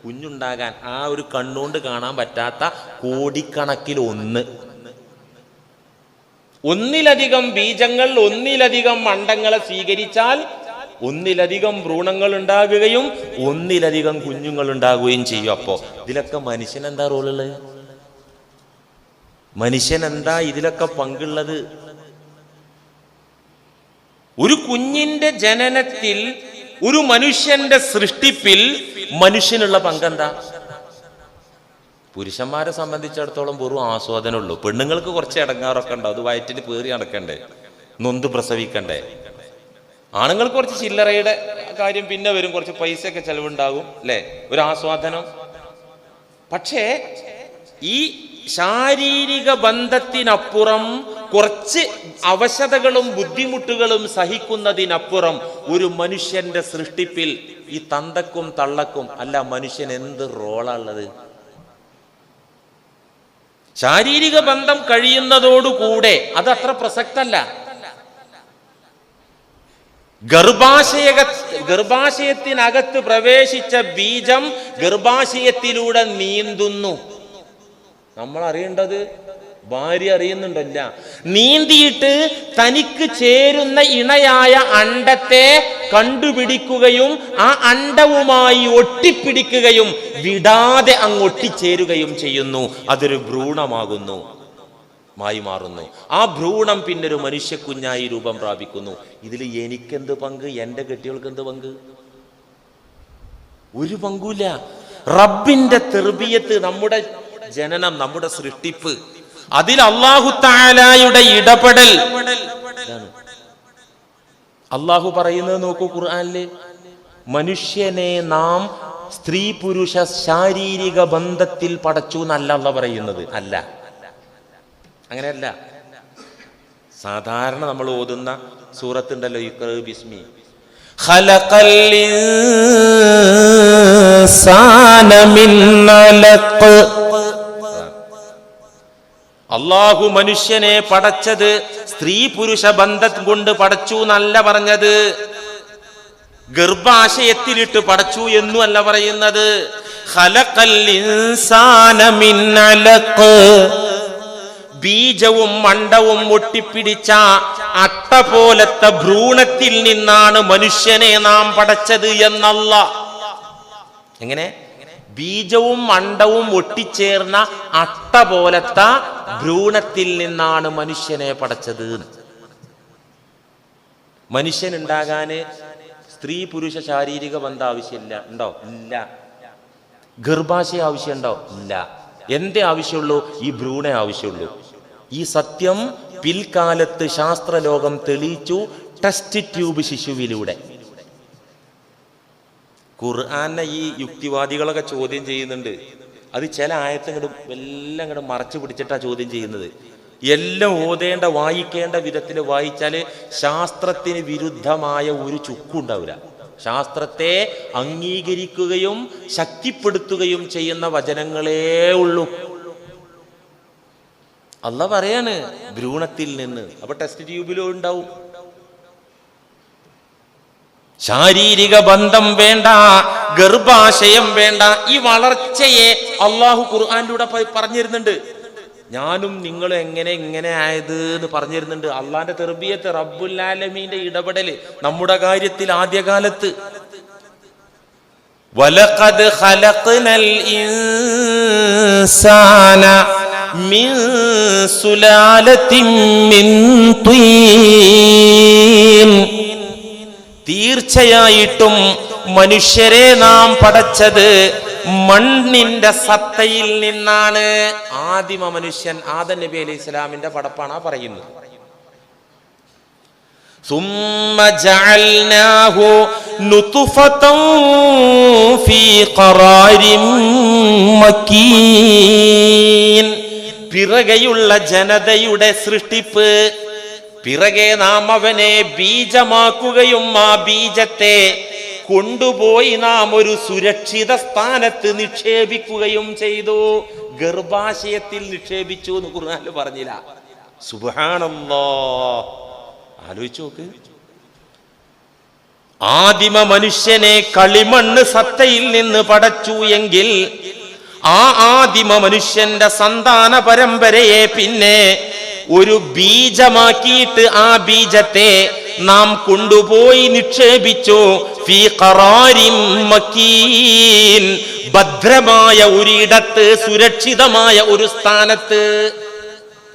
കുഞ്ഞുണ്ടാകാൻ ആ ഒരു കണ്ണുകൊണ്ട് കാണാൻ പറ്റാത്ത കോടിക്കണക്കിൽ ഒന്ന്. ഒന്നിലധികം ബീജങ്ങൾ, ഒന്നിലധികം അണ്ഡങ്ങളെ സ്വീകരിച്ചാൽ ഒന്നിലധികം ഭ്രൂണങ്ങൾ ഉണ്ടാകുകയും ഒന്നിലധികം കുഞ്ഞുങ്ങൾ ഉണ്ടാകുകയും ചെയ്യും. അപ്പോ ഇതിലൊക്കെ മനുഷ്യൻ എന്താ റോളുള്ളത്? മനുഷ്യൻ എന്താ ഇതിലൊക്കെ പങ്കുള്ളത്? ഒരു കുഞ്ഞിന്റെ ജനനത്തിൽ, ഒരു മനുഷ്യന്റെ സൃഷ്ടിപ്പിൽ മനുഷ്യനുള്ള പങ്കെന്താ? പുരുഷന്മാരെ സംബന്ധിച്ചിടത്തോളം വെറും ആസ്വാദനമുള്ളൂ. പെണ്ണുങ്ങൾക്ക് കുറച്ച് ഇടങ്ങാറൊക്കെ ഉണ്ടാവും, അത് വയറ്റിൽ പേറി നടക്കണ്ടേ, നൊന്ത് പ്രസവിക്കണ്ടേ. ആണുങ്ങൾക്ക് കുറച്ച് ചില്ലറയുടെ കാര്യം പിന്നെ വരും, കുറച്ച് പൈസയൊക്കെ ചെലവുണ്ടാകും അല്ലേ, ഒരു ആസ്വാദനം. പക്ഷേ ഈ ശാരീരിക ബന്ധത്തിനപ്പുറം, കുറച്ച് അവശതകളും ബുദ്ധിമുട്ടുകളും സഹിക്കുന്നതിനപ്പുറം ഒരു മനുഷ്യന്റെ സൃഷ്ടിപ്പിൽ ഈ തന്തക്കും തള്ളക്കും അല്ല മനുഷ്യൻ എന്ത് റോളാണുള്ളത്? ശാരീരിക ബന്ധം കഴിയുന്നതോടുകൂടെ അത് അത്ര പ്രസക്തല്ല. ഗർഭാശയത്തിനകത്ത് പ്രവേശിച്ച ബീജം ഗർഭാശയത്തിലൂടെ നീന്തുന്നു. നമ്മൾ അറിയേണ്ടത്, ഭാര്യ അറിയുന്നുണ്ടല്ല, നീന്തിയിട്ട് തനിക്ക് ചേരുന്ന ഇണയായ അണ്ഡത്തെ കണ്ടുപിടിക്കുകയും ആ അണ്ഡവുമായി ഒട്ടിപ്പിടിക്കുകയും വിടാതെ അങ്ങ് ഒട്ടിച്ചേരുകയും ചെയ്യുന്നു. അതൊരു ഭ്രൂണമാകുന്നു, മായി മാറുന്നു. ആ ഭ്രൂണം പിന്നൊരു മനുഷ്യക്കുഞ്ഞായി രൂപം പ്രാപിക്കുന്നു. ഇതിൽ എനിക്കെന്ത് പങ്ക്? എൻ്റെ കെട്ടികൾക്ക് എന്ത് പങ്ക്? ഒരു പങ്കുമില്ല. റബ്ബിന്റെ തെർബിയത്ത്, നമ്മുടെ ജനനം, നമ്മുടെ സൃഷ്ടിപ്പ്, അതിൽ അല്ലാഹു തആലയുടെ ഇടപെടൽ. അല്ലാഹു പറയുന്നത് നോക്കൂ ഖുർആനില്, മനുഷ്യനെ നാം സ്ത്രീ പുരുഷ ശാരീരിക ബന്ധത്തിൽ പടച്ചു എന്നല്ല അല്ലാഹു പറയുന്നത്. അല്ല, അങ്ങനെയല്ല. സാധാരണ നമ്മൾ ഓതുന്ന സൂറത്തുണ്ടല്ലോ, ഇഖ്റ ബിസ്മി ഖലഖൽ ഇൻസാന മിൻ അലഖ്. അല്ലാഹു മനുഷ്യനെ പടച്ചത് സ്ത്രീ പുരുഷ ബന്ധം കൊണ്ട് പടച്ചു എന്നല്ല പറഞ്ഞത്. ഗർഭാശയത്തിലിട്ട് പടച്ചു എന്നും അല്ല പറയുന്നത്. ഖലഖൽ ഇൻസാന മിൻ അലഖ്, ബീജവും മണ്ഡവും ഒട്ടിപ്പിടിച്ച അട്ട പോലത്തെ ഭ്രൂണത്തിൽ നിന്നാണ് മനുഷ്യനെ നാം പടച്ചത് എന്നല്ല. എങ്ങനെ? ബീജവും മണ്ഡവും ഒട്ടിച്ചേർന്ന അട്ട പോലത്തെ ഭ്രൂണത്തിൽ നിന്നാണ് മനുഷ്യനെ പടച്ചത്. മനുഷ്യൻ ഉണ്ടാകാന് സ്ത്രീ പുരുഷ ശാരീരിക ബന്ധം ആവശ്യമില്ല. ഉണ്ടോ? ഇല്ല. ഗർഭാശയ ആവശ്യമുണ്ടോ? ഇല്ല. എന്തേ ആവശ്യമുള്ളൂ? ഈ ഭ്രൂണേ ആവശ്യമുള്ളൂ. ഈ സത്യം പിൽക്കാലത്ത് ശാസ്ത്രലോകം തെളിയിച്ചു, ടെസ്റ്റ് ട്യൂബ് ശിശുവിലൂടെ. ഖുർആനെ ഈ യുക്തിവാദികളൊക്കെ ചോദ്യം ചെയ്യുന്നുണ്ട്. അത് ചില ആയത്തങ്ങടും എല്ലാം അങ്ങോട്ട് മറച്ചു പിടിച്ചിട്ടാ ചോദ്യം ചെയ്യുന്നത്. എല്ലാം ഓതേണ്ട വായിക്കേണ്ട വിധത്തിൽ വായിച്ചാല് ശാസ്ത്രത്തിന് വിരുദ്ധമായ ഒരു ചുക്കുണ്ടാവില്ല. ശാസ്ത്രത്തെ അംഗീകരിക്കുകയും ശക്തിപ്പെടുത്തുകയും ചെയ്യുന്ന വചനങ്ങളേ ഉള്ളൂ. അല്ലാഹ് പറയാണ് ഭ്രൂണത്തിൽ നിന്ന്. അപ്പൊ ടെസ്റ്റ് ട്യൂബിലും ഉണ്ടാവും. ശാരീരിക ബന്ധം വേണ്ട, ഗർഭാശയം വേണ്ട. ഈ വളർച്ചയെ അള്ളാഹു ഖുർആനിലൂടെ പറഞ്ഞിരുന്നുണ്ട്. ഞാനും നിങ്ങളും എങ്ങനെ ആയത് എന്ന് പറഞ്ഞിരുന്നുണ്ട്. അള്ളാന്റെ തെർബിയത്ത്, റബ്ബുൽ ആലമീന്റെ ഇടപെടല് നമ്മുടെ കാര്യത്തിൽ ആദ്യകാലത്ത്. വലഖദ് ഖലഖ്നൽ ഇൻസാന മിൻ സുലാലത്തിൻ മിൻ തീൻ, തീർച്ചയായിട്ടും മനുഷ്യരെ നാം പടച്ചത് മണ്ണിന്റെ സത്തയിൽ നിന്നാണ്. ആദിമ മനുഷ്യൻ ആദം നബി അലൈഹി സ്വലാമിന്റെ പടപ്പാണ് പറയുന്നത്. സുമ്മ ജഅൽനാഹു നുത്ഫതൻ ഫീ ഖറാരിൻ മക്കീൻ, പിറകെയുള്ള ജനതയുടെ സൃഷ്ടിപ്പ്. പിറകെ നാം അവനെ ബീജമാക്കുകയും ആ ബീജത്തെ കൊണ്ടുപോയി നാം ഒരു സുരക്ഷിത സ്ഥാനത്ത് നിക്ഷേപിക്കുകയും ചെയ്തു. ഗർഭാശയത്തിൽ നിക്ഷേപിച്ചു എന്ന് ഖുർആനിൽ പറഞ്ഞില്ല. സുബ്ഹാനല്ലാഹ്, ആലോചിച്ചു നോക്ക്. ആദിമ മനുഷ്യനെ കളിമണ്ണ് സത്തയിൽ നിന്ന് പടച്ചു എങ്കിൽ ആ ആദിമ മനുഷ്യന്റെ സന്താന പരമ്പരയെ പിന്നെ ഒരു ബീജമാക്കിയിട്ട് ആ ബീജത്തെ നാം കൊണ്ടുപോയി നിക്ഷേപിച്ചു ഫീ ഖറാരിൻ മക്കീൻ, ഭദ്രമായ ഒരിടത്ത്, സുരക്ഷിതമായ ഒരു സ്ഥാനത്ത്.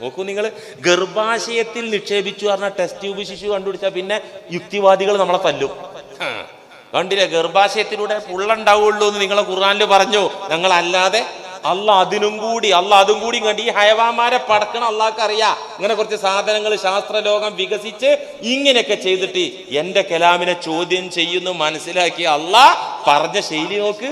നോക്കൂ നിങ്ങൾ, ഗർഭാശയത്തിൽ നിക്ഷേപിച്ചു പറഞ്ഞ ടെസ്റ്റ് ട്യൂബ് ശിശു കണ്ടുപിടിച്ചാൽ പിന്നെ യുക്തിവാദികൾ നമ്മളെ തല്ലും. കണ്ടില്ലേ, ഗർഭാശയത്തിലൂടെ പുള്ളുണ്ടാവുള്ളൂ എന്ന് നിങ്ങളെ ഖുർആനിൽ പറഞ്ഞു. ഞങ്ങളല്ലാതെ അള്ളാഹ് അതും കൂടി കണ്ട് ഈ ഹയവാന്മാരെ പടക്കണം അള്ളാഹ്ക്ക് അറിയാം. ഇങ്ങനെ കുറച്ച് സാധനങ്ങൾ ശാസ്ത്രലോകം വികസിച്ച് ഇങ്ങനെയൊക്കെ ചെയ്തിട്ട് എന്റെ കലാമിനെ ചോദ്യം ചെയ്യുന്നു മനസ്സിലാക്കി അള്ളാഹ് പറഞ്ഞ ശൈലി നോക്ക്.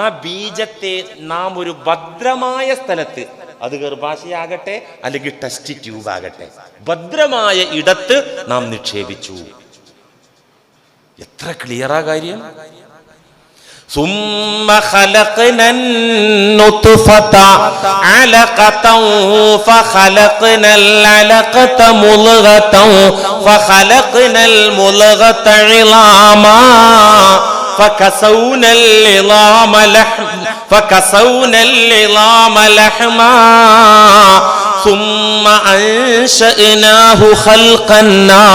ആ ബീജത്തെ നാം ഒരു ഭദ്രമായ സ്ഥലത്ത്, അത് ഗർഭാശയാകട്ടെ അല്ലെങ്കിൽ ടെസ്റ്റ് ട്യൂബ് ആകട്ടെ, ഭദ്രമായ ഇടത്ത് നാം നിക്ഷേപിച്ചു. എത്ര ക്ലിയറാ കാര്യം. ثم خلقنا النطفة علقة فخلقنا العلقة مضغة فخلقنا المضغة عظاما فكسونا العظام لحما ثم أنشأناه خلقا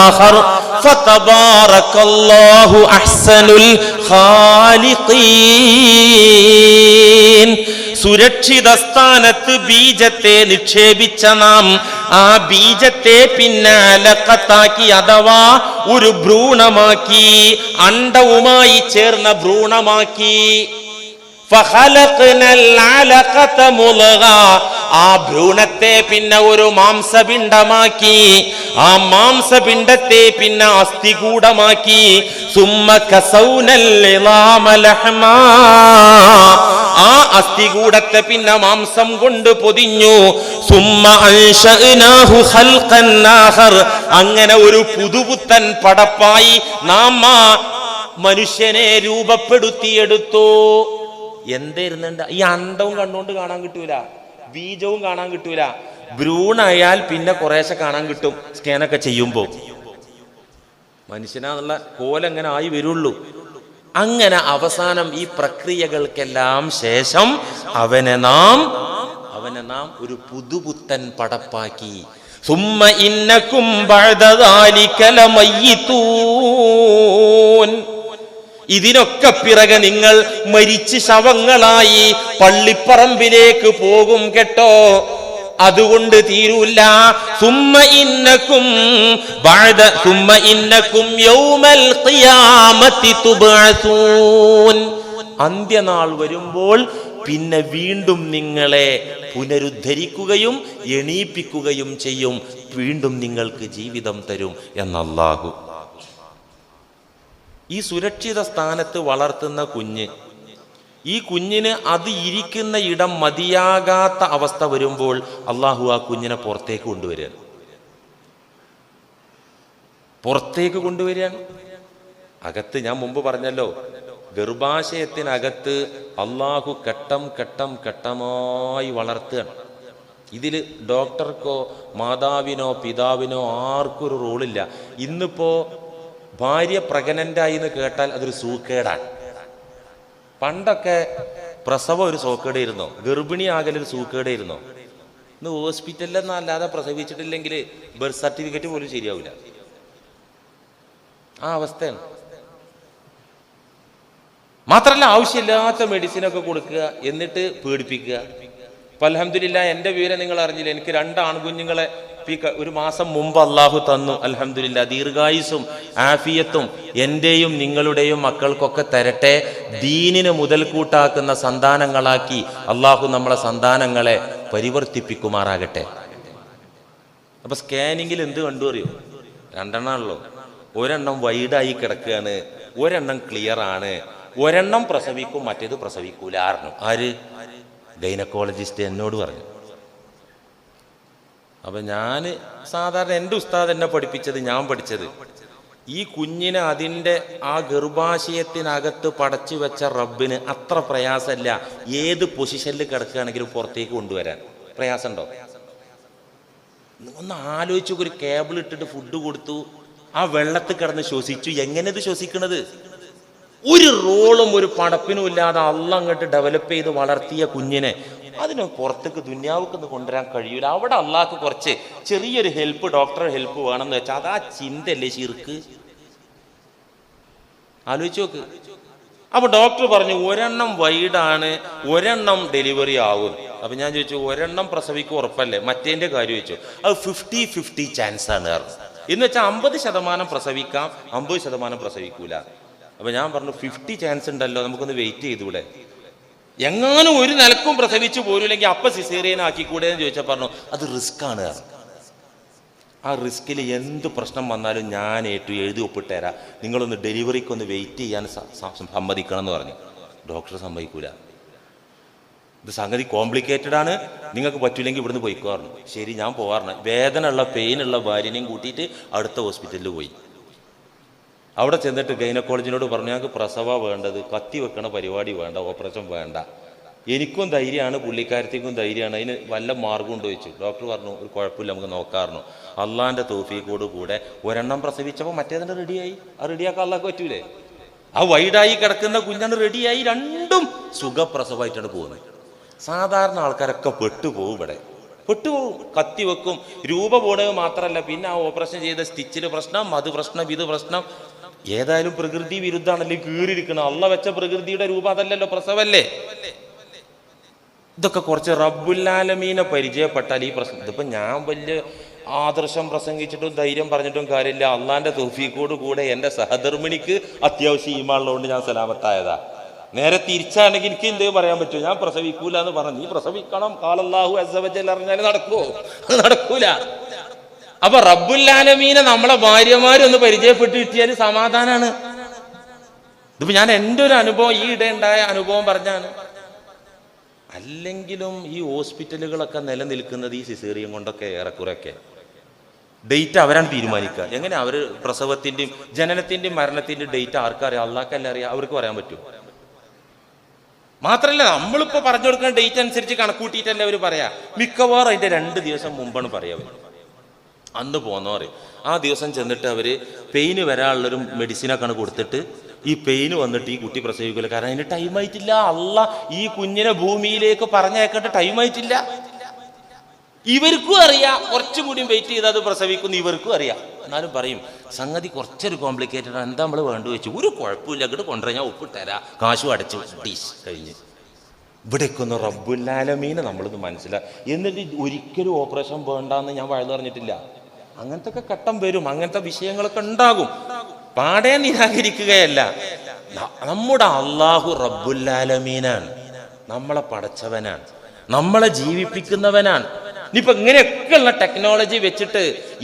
آخر فتبارك الله أحسن الخالقين. സുരക്ഷിത സ്ഥാനത്ത് ബീജത്തെ നിക്ഷേപിച്ച നാം ആ ബീജത്തെ പിന്നെ അലക്കത്താക്കി, അഥവാ ഒരു ഭ്രൂണമാക്കി, അണ്ഡവുമായി ചേർന്ന ഭ്രൂണമാക്കി. ഫഖലഖ്നൽ അലഖത മുളഗ, ആ ഭ്രൂണത്തെ പിന്നെ ഒരു മാംസപിണ്ഡമാക്കി, ആ മാംസപിണ്ഡത്തെ പിന്നെ അസ്ഥികൂടമാക്കി. സുമ്മ കസൗനൽ ഇളാമ ലഹ്മാ, ആ അസ്ഥികൂടത്തെ പിന്നെ മാംസം കൊണ്ട് പൊതിഞ്ഞു. സുമ്മ അൻശഅനാഹു ഖൽഖൻ ആഖർ, അങ്ങനെ ഒരു പുതുപുത്തൻ പടപ്പായി നാം മനുഷ്യനെ രൂപപ്പെടുത്തിയെടുത്തു. എന്തായിരുന്നുണ്ട്? ഈ അണ്ടവും കണ്ണുകൊണ്ട് കാണാൻ കിട്ടൂല, ബീജവും കാണാൻ കിട്ടൂല. ഭ്രൂണായാൽ പിന്നെ കുറേശ്ശെ കാണാൻ കിട്ടും സ്കാനൊക്കെ ചെയ്യുമ്പോൾ. മനുഷ്യനാന്നുള്ള കോലെങ്ങനെ ആയി വരുള്ളൂ. അങ്ങനെ അവസാനം ഈ പ്രക്രിയകൾക്കെല്ലാം ശേഷം അവനെ നാം ഒരു പുതുപുത്തൻ പടപ്പാക്കി. സുമ്മ ഇന്നകും ബഅദ ദാലിക ലമയ്യിതൂൻ, ഇതിനൊക്കെ പിറകെ നിങ്ങൾ മരിച്ച് ശവങ്ങളായി പള്ളിപ്പറമ്പിലേക്ക് പോകും കേട്ടോ. അതുകൊണ്ട് തീരൂല. സുമ്മ ഇന്നകും യൗമൽ ഖിയാമത്തി തുബ്അസൂൻ, അന്ത്യനാൾ വരുമ്പോൾ പിന്നെ വീണ്ടും നിങ്ങളെ പുനരുദ്ധരിക്കുകയും എണീപ്പിക്കുകയും ചെയ്യും, വീണ്ടും നിങ്ങൾക്ക് ജീവിതം തരും എന്നല്ലാഹു. ഈ സുരക്ഷിത സ്ഥാനത്ത് വളർത്തുന്ന കുഞ്ഞ്, ഈ കുഞ്ഞിന് അത് ഇരിക്കുന്ന ഇടം മതിയാകാത്ത അവസ്ഥ വരുമ്പോൾ അള്ളാഹു ആ കുഞ്ഞിനെ പുറത്തേക്ക് കൊണ്ടുവരികയാണ്. അകത്ത് ഞാൻ മുമ്പ് പറഞ്ഞല്ലോ, ഗർഭാശയത്തിനകത്ത് അള്ളാഹു ഘട്ടമായി വളർത്തുകയാണ്. ഇതിൽ ഡോക്ടർക്കോ മാതാവിനോ പിതാവിനോ ആർക്കും ഒരു റോളില്ല. ഇന്നിപ്പോ ഭാര്യ പ്രഗ്നൻ്റായി എന്ന് കേട്ടാൽ അതൊരു സൂക്കേടാണ്. പണ്ടൊക്കെ പ്രസവം ഒരു സൂക്കേടായിരുന്നോ, ഗർഭിണിയാകലൊരു സൂക്കേടായിരുന്നോ? ഇന്ന് ഹോസ്പിറ്റലിലൊന്നും അല്ലാതെ പ്രസവിച്ചിട്ടില്ലെങ്കിൽ ബർത്ത് സർട്ടിഫിക്കറ്റ് പോലും ശരിയാവില്ല. ആ അവസ്ഥയാണ്. മാത്രമല്ല ആവശ്യമില്ലാത്ത മെഡിസിനൊക്കെ കൊടുക്കുക, എന്നിട്ട് പേടിപ്പിക്കുക. ഇപ്പം അൽഹംദുലില്ലാ, എൻ്റെ വിവരം നിങ്ങൾ അറിഞ്ഞില്ല, എനിക്ക് 2 ആൺകുഞ്ഞുങ്ങളെ ഒരു മാസം മുമ്പ് അള്ളാഹു തന്നു. അൽഹംദുലില്ലാ, ദീർഘായുസ്സും ആഫിയത്തും എൻ്റെയും നിങ്ങളുടെയും മക്കൾക്കൊക്കെ തരട്ടെ. ദീനിന് മുതൽക്കൂട്ടാക്കുന്ന സന്താനങ്ങളാക്കി അള്ളാഹു നമ്മളെ സന്താനങ്ങളെ പരിവർത്തിപ്പിക്കുമാറാകട്ടെ. അപ്പൊ സ്കാനിങ്ങിൽ എന്ത് കണ്ടു അറിയും? 2 എണ്ണമാണല്ലോ. ഒരെണ്ണം വൈഡായി കിടക്കുകയാണ്, ഒരെണ്ണം ക്ലിയർ ആണ്. ഒരെണ്ണം പ്രസവിക്കും, മറ്റേത് പ്രസവിക്കൂല. ആര്? ഗൈനക്കോളജിസ്റ്റ് എന്നോട് പറഞ്ഞു. അപ്പൊ ഞാൻ സാധാരണ എൻ്റെ ഉസ്താദ് എന്നെ പഠിപ്പിച്ചത്, ഞാൻ പഠിച്ചത്, ഈ കുഞ്ഞിനെ അതിൻ്റെ ആ ഗർഭാശയത്തിനകത്ത് പടച്ചു വെച്ച റബ്ബിന് അത്ര പ്രയാസമല്ല ഏത് പൊസിഷനിൽ കിടക്കുകയാണെങ്കിലും പുറത്തേക്ക് കൊണ്ടുവരാൻ. പ്രയാസമുണ്ടോ? ഒന്ന് ആലോചിച്ചു. ഒരു കേബിൾ ഇട്ടിട്ട് ഫുഡ് കൊടുത്തു, ആ വെള്ളത്തിൽ കിടന്ന് ശ്വസിച്ചു. എങ്ങനെ ഇത് ശ്വസിക്കണത്? ഒരു റോളും ഒരു പടപ്പിനും ഇല്ലാതെ അള്ളാഹ് അങ്ങോട്ട് ഡെവലപ്പ് ചെയ്ത് വളർത്തിയ കുഞ്ഞിനെ അതിന് പുറത്തേക്ക് ദുന്യാവുക്കൊന്ന് കൊണ്ടുവരാൻ കഴിയൂല. അവിടെ അള്ളാഹ്ക്ക് കുറച്ച് ചെറിയൊരു ഹെൽപ്പ്, ഡോക്ടറെ ഹെൽപ്പ് വേണമെന്ന് വെച്ചാൽ അത് ആ ചിന്തയല്ലേ ശിർക്ക്? ആലോചിച്ച് നോക്ക്. അപ്പൊ ഡോക്ടർ പറഞ്ഞു ഒരെണ്ണം വൈഡാണ്, ഒരെണ്ണം ഡെലിവറി ആവും. അപ്പൊ ഞാൻ ചോദിച്ചു, ഒരെണ്ണം പ്രസവിക്കും ഉറപ്പല്ലേ? മറ്റേന്റെ കാര്യം ചോദിച്ചു. അത് 50-50 ചാൻസ് ആണ് എന്ന് വെച്ചാൽ 50% പ്രസവിക്കാം, 50% പ്രസവിക്കൂല. അപ്പൊ ഞാൻ പറഞ്ഞു 50 ചാൻസ് ഉണ്ടല്ലോ, നമുക്കൊന്ന് വെയിറ്റ് ചെയ്തൂടെ? എങ്ങാനും ഒരു നിലക്കും പ്രസവിച്ചു പോരില്ലെങ്കിൽ അപ്പൊ സിസേറിയൻ ആക്കിക്കൂടെ എന്ന് ചോദിച്ചാൽ പറഞ്ഞു അത് റിസ്ക് ആണ്. ആ റിസ്കിൽ എന്ത് പ്രശ്നം വന്നാലും ഞാൻ എഴുതി ഒപ്പിട്ടേരാ, നിങ്ങളൊന്ന് ഡെലിവറിക്കൊന്ന് വെയിറ്റ് ചെയ്യാൻ സമ്മതിക്കണം എന്ന് പറഞ്ഞു. ഡോക്ടർ സമ്മതിക്കൂല, ഇത് സംഗതി കോംപ്ലിക്കേറ്റഡ് ആണ്, നിങ്ങൾക്ക് പറ്റൂലെങ്കിൽ ഇവിടുന്ന് പോയിക്കോറണം. ശരി, ഞാൻ പോകാറുണ്ട്. വേദന ഉള്ള പെയിനുള്ള ഭാര്യനെയും കൂട്ടിയിട്ട് അടുത്ത ഹോസ്പിറ്റലിൽ പോയി. അവിടെ ചെന്നിട്ട് ഗൈനക്കോളജിനോട് പറഞ്ഞു, ഞങ്ങൾക്ക് പ്രസവ വേണ്ടത്, കത്തി വെക്കണ പരിപാടി വേണ്ട, ഓപ്പറേഷൻ വേണ്ട. എനിക്കും ധൈര്യമാണ്, പുള്ളിക്കാരത്തേക്കും ധൈര്യമാണ്, അതിന് വല്ല മാർഗം ഉണ്ടോ ചോദിച്ചു. ഡോക്ടർ പറഞ്ഞു ഒരു കുഴപ്പമില്ല, നമുക്ക് നോക്കാറുണ്ട്. അള്ളാന്റെ തൗഫീഖോട് കൂടെ ഒരെണ്ണം പ്രസവിച്ചപ്പോൾ മറ്റേതിൻ്റെ റെഡിയായി. ആ റെഡിയാക്കാൻ അള്ളാഹ്ക്ക് പറ്റൂലേ? ആ വൈഡായി കിടക്കുന്ന കുഞ്ഞാണ് റെഡിയായി. രണ്ടും സുഖപ്രസവമായിട്ടാണ് പോകുന്നത്. സാധാരണ ആൾക്കാരൊക്കെ പെട്ടുപോകും, ഇവിടെ പെട്ടുപോകും. കത്തി വെക്കും, രൂപ പോണത് മാത്രമല്ല, പിന്നെ ആ ഓപ്പറേഷൻ ചെയ്ത സ്റ്റിച്ചിൽ പ്രശ്നം, അത് പ്രശ്നം, ഇത് പ്രശ്നം. ഏതായാലും പ്രകൃതി വിരുദ്ധാണല്ലേ കീറിയിരിക്കണം. അള്ളാഹ് വെച്ച പ്രകൃതിയുടെ രൂപം അതല്ലല്ലോ, പ്രസവല്ലേ. ഇതൊക്കെ കുറച്ച് റബ്ബുൽ-ആലമീനെ പരിചയപ്പെട്ടാൽ ഈ പ്രശ്നം. ഇതിപ്പോൾ ഞാൻ വലിയ ആദർശം പ്രസംഗിച്ചിട്ടും ധൈര്യം പറഞ്ഞിട്ടും കാര്യമില്ല. അള്ളാന്റെ തൗഫീഖോട് കൂടെ എൻ്റെ സഹധർമ്മിണിക്ക് അത്യാവശ്യം ഈമാനുള്ളതുകൊണ്ട് ഞാൻ സലാമത്തായതാ. നേരെ തിരിച്ചാണെങ്കിൽ എനിക്ക് എന്തേ പറയാൻ പറ്റുമോ? ഞാൻ പ്രസവിക്കൂല എന്ന് പറഞ്ഞു. നീ പ്രസവിക്കണം, ഖാലല്ലാഹു അസ്സ വജൽ അറിഞ്ഞാൽ നടക്കുവോ? നടക്കൂല. അപ്പൊ റബ്ബുൽ ആലമീനെ നമ്മളെ ഭാര്യമാരൊന്ന് പരിചയപ്പെട്ട് കിട്ടിയാൽ സമാധാനാണ്. ഇതിപ്പോ ഞാൻ എൻ്റെ ഒരു അനുഭവം, ഈ ഇടയുണ്ടായ അനുഭവം പറഞ്ഞാണ്. അല്ലെങ്കിലും ഈ ഹോസ്പിറ്റലുകളൊക്കെ നിലനിൽക്കുന്നത് ഈ സിസേറിയൻ കൊണ്ടൊക്കെ ഏറെക്കുറെയൊക്കെ ഡേറ്റ് അവരാണ് തീരുമാനിക്കുക. എങ്ങനെ അവർ പ്രസവത്തിൻ്റെയും ജനനത്തിൻ്റെയും മരണത്തിൻ്റെയും ഡേറ്റ് ആർക്കറിയാം? അള്ളാഹ്ക്കല്ല അറിയാം. അവർക്ക് പറയാൻ പറ്റും. മാത്രമല്ല നമ്മളിപ്പോൾ പറഞ്ഞു കൊടുക്കുന്ന ഡേറ്റ് അനുസരിച്ച് കണക്കൂട്ടിയിട്ടല്ലേ അവർ പറയാ. മിക്കവാറും അതിൻ്റെ 2 ദിവസം മുമ്പാണ് പറയാ. അന്ന് പോന്നോ പറയും. ആ ദിവസം ചെന്നിട്ട് അവര് പെയിന് വരാനുള്ളൊരു മെഡിസിനൊക്കെയാണ് കൊടുത്തിട്ട് ഈ പെയിന് വന്നിട്ട് ഈ കുട്ടി പ്രസവിക്കില്ല. കാരണം അതിന് ടൈം ആയിട്ടില്ല. ഈ കുഞ്ഞിനെ ഭൂമിയിലേക്ക് പറഞ്ഞേക്കേണ്ട ടൈം ആയിട്ടില്ല. ഇവർക്കും അറിയാം കുറച്ചും കൂടി വെയിറ്റ് ചെയ്ത് അത് പ്രസവിക്കുന്നു, ഇവർക്കും അറിയാം. എന്നാലും പറയും സംഗതി കുറച്ചൊരു കോംപ്ലിക്കേറ്റഡ് ആണ്, എന്താ നമ്മൾ വേണ്ടു വെച്ചു. ഒരു കുഴപ്പമില്ല, അങ്ങോട്ട് കൊണ്ടുവരാൻ ഞാൻ ഒപ്പിട്ടരാ, കാശും അടച്ചു ഡീസ് കഴിഞ്ഞ്. ഇവിടേക്ക് ഒന്ന് റബ്ബുൽ ആലമീനെ നമ്മളൊന്ന് മനസ്സിലാക്കി. എന്നിട്ട് ഒരിക്കലും ഓപ്പറേഷൻ വേണ്ടെന്ന് ഞാൻ വഴുതു പറഞ്ഞിട്ടില്ല. അങ്ങനത്തെ ഒക്കെ ഘട്ടം വരും, അങ്ങനത്തെ വിഷയങ്ങളൊക്കെ ഉണ്ടാകും. പാടെ നിരാകരിക്കുകയല്ല. നമ്മുടെ അള്ളാഹു റബ്ബുൽ ആലമീനാണ്, നമ്മളെ പടച്ചവനാണ്, നമ്മളെ ജീവിപ്പിക്കുന്നവനാണ്. ഇനിയിപ്പോ ഇങ്ങനെയൊക്കെയുള്ള ടെക്നോളജി വെച്ചിട്ട്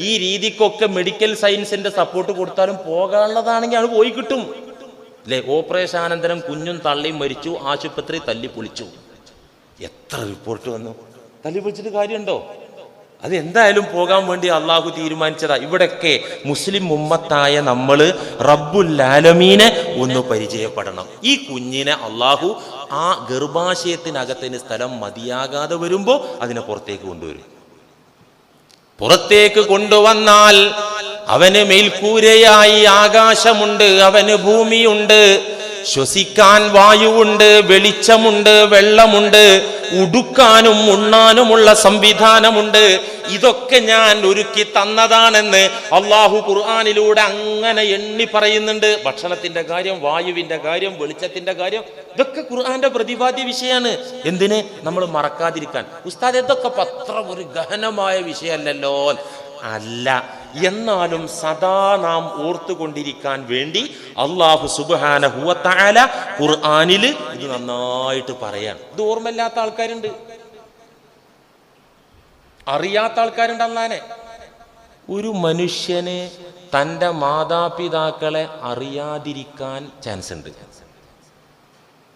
ഈ രീതിക്കൊക്കെ മെഡിക്കൽ സയൻസിന്റെ സപ്പോർട്ട് കൊടുത്താലും പോകാനുള്ളതാണെങ്കിൽ അത് പോയി കിട്ടും അല്ലെ? ഓപ്പറേഷനാനന്തരം കുഞ്ഞും തള്ളിയും മരിച്ചു, ആശുപത്രി തല്ലി പൊളിച്ചു. എത്ര റിപ്പോർട്ട് വന്നു. തല്ലി പൊളിച്ചിട്ട് കാര്യമുണ്ടോ? അത് എന്തായാലും പോകാൻ വേണ്ടി അള്ളാഹു തീരുമാനിച്ചതാ. ഇവിടൊക്കെ മുസ്ലിം ഉമ്മത്തായ നമ്മള് റബ്ബുൽ ആലമീനെ ഒന്ന് പരിചയപ്പെടണം. ഈ കുഞ്ഞിനെ അള്ളാഹു ആ ഗർഭാശയത്തിനകത്തിന് സ്ഥലം മതിയാകാതെ വരുമ്പോ അതിനെ പുറത്തേക്ക് കൊണ്ടുവരും. പുറത്തേക്ക് കൊണ്ടുവന്നാൽ അവന് മേൽക്കൂരയായി ആകാശമുണ്ട്, അവന് ഭൂമിയുണ്ട്, ശ്വസിക്കാൻ വായുവുണ്ട്, വെളിച്ചമുണ്ട്, വെള്ളമുണ്ട്, ഉടുക്കാനും ഉണ്ണാനുമുള്ള സംവിധാനമുണ്ട്. ഇതൊക്കെ ഞാൻ ഒരുക്കി തന്നതാണെന്ന് അള്ളാഹു ഖുർആനിലൂടെ അങ്ങനെ എണ്ണി പറയുന്നുണ്ട്. ഭക്ഷണത്തിന്റെ കാര്യം, വായുവിന്റെ കാര്യം, വെളിച്ചത്തിന്റെ കാര്യം, ഇതൊക്കെ ഖുർആന്റെ പ്രതിപാദ്യ വിഷയമാണ്. എന്തിന്? നമ്മൾ മറക്കാതിരിക്കാൻ. ഉസ്താദ് ഇതൊക്കെ അത്ര ഒരു ഗഹനമായ വിഷയമല്ലല്ലോ. അല്ല, എന്നാലും സദാ നാം ഓർത്തുകൊണ്ടിരിക്കാൻ വേണ്ടി അല്ലാഹു സുബ്ഹാനഹു വ തആല ഖുർആനിൽ ഇത് നന്നായിട്ട് പറയാൻ. ഇത് ഓർമ്മയില്ലാത്ത ആൾക്കാരുണ്ട്, അറിയാത്ത ആൾക്കാരുണ്ട്. അല്ലാനെ ഒരു മനുഷ്യന് തൻ്റെ മാതാപിതാക്കളെ അറിയാതിരിക്കാൻ ചാൻസ് ഉണ്ട്.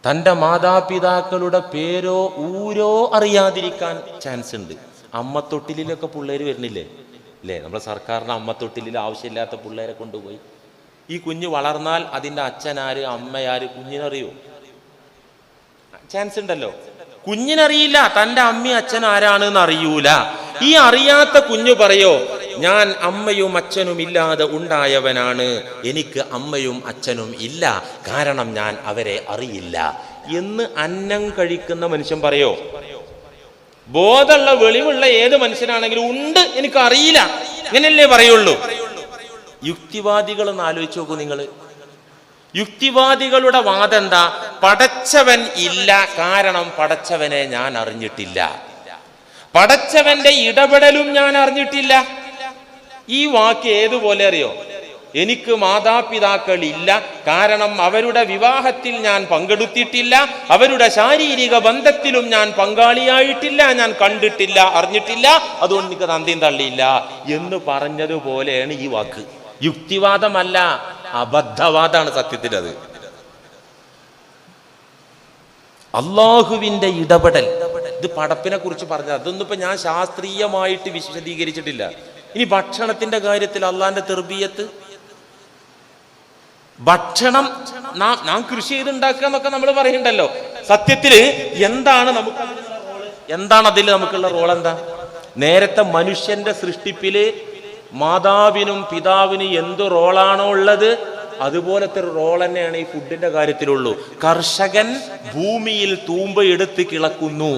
തൻ്റെ മാതാപിതാക്കളുടെ പേരോ ഊരോ അറിയാതിരിക്കാൻ ചാൻസ് ഉണ്ട്. അമ്മത്തൊട്ടിലൊക്കെ പിള്ളേർ വരുന്നില്ലേ അല്ലേ? നമ്മുടെ സർക്കാരിൻ്റെ അമ്മത്തൊട്ടിലിൽ ആവശ്യമില്ലാത്ത പിള്ളേരെ കൊണ്ടുപോയി. ഈ കുഞ്ഞ് വളർന്നാൽ അതിൻ്റെ അച്ഛനാര് അമ്മയാര് കുഞ്ഞിനറിയോ? ചാൻസ് ഉണ്ടല്ലോ. കുഞ്ഞിനറിയില്ല തൻ്റെ അമ്മയും അച്ഛൻ ആരാണെന്ന് അറിയൂല. ഈ അറിയാത്ത കുഞ്ഞു പറയോ, ഞാൻ അമ്മയും അച്ഛനും ഇല്ലാതെ ഉണ്ടായവനാണ്, എനിക്ക് അമ്മയും അച്ഛനും ഇല്ല, കാരണം ഞാൻ അവരെ അറിയില്ല എന്ന് അന്നം കഴിക്കുന്ന മനുഷ്യൻ പറയോ? ബോധമുള്ള വെളിവുള്ള ഏത് മനുഷ്യനാണെങ്കിലും ഉണ്ട്, എനിക്കറിയില്ല, ഇങ്ങനെയല്ലേ പറയുള്ളൂ. യുക്തിവാദികളൊന്ന് ആലോചിച്ച് നോക്കൂ നിങ്ങൾ. യുക്തിവാദികളുടെ വാദം എന്താ? പടച്ചവൻ ഇല്ല, കാരണം പടച്ചവനെ ഞാൻ അറിഞ്ഞിട്ടില്ല, പടച്ചവന്റെ ഇടപെടലും ഞാൻ അറിഞ്ഞിട്ടില്ല. ഈ വാക്ക് ഏതുപോലെ അറിയോ? എനിക്ക് മാതാപിതാക്കൾ ഇല്ല, കാരണം അവരുടെ വിവാഹത്തിൽ ഞാൻ പങ്കെടുത്തിട്ടില്ല, അവരുടെ ശാരീരിക ബന്ധത്തിലും ഞാൻ പങ്കാളിയായിട്ടില്ല, ഞാൻ കണ്ടിട്ടില്ല, അറിഞ്ഞിട്ടില്ല, അതുകൊണ്ട് എനിക്ക് തന്തിയും തള്ളിയില്ല എന്ന് പറഞ്ഞതുപോലെയാണ് ഈ വാക്ക്. യുക്തിവാദമല്ല, അബദ്ധവാദമാണ് സത്യത്തിൽ. അത് അള്ളാഹുവിന്റെ ഇടപെടൽ. ഇത് പടപ്പിനെ കുറിച്ച് പറഞ്ഞത്, അതൊന്നും ഇപ്പൊ ഞാൻ ശാസ്ത്രീയമായിട്ട് വിശദീകരിച്ചിട്ടില്ല. ഇനി ഭക്ഷണത്തിന്റെ കാര്യത്തിൽ അള്ളാന്റെ തെർബിയത്ത്, ഭക്ഷണം നാം കൃഷി ചെയ്തുണ്ടാക്കുക എന്നൊക്കെ നമ്മൾ പറയുന്നുണ്ടല്ലോ. സത്യത്തില് എന്താണ് നമുക്ക് റോള്? എന്താണ് അതിൽ നമുക്കുള്ള റോൾ? എന്താ? നേരത്തെ മനുഷ്യന്റെ സൃഷ്ടിപ്പില് മാതാവിനും പിതാവിനും എന്ത് റോളാണോ ഉള്ളത് അതുപോലത്തെ ഒരു റോൾ തന്നെയാണ് ഈ ഫുഡിന്റെ കാര്യത്തിലുള്ളൂ. കർഷകൻ ഭൂമിയിൽ തൂമ്പയെടുത്ത് കിളക്കുന്നു,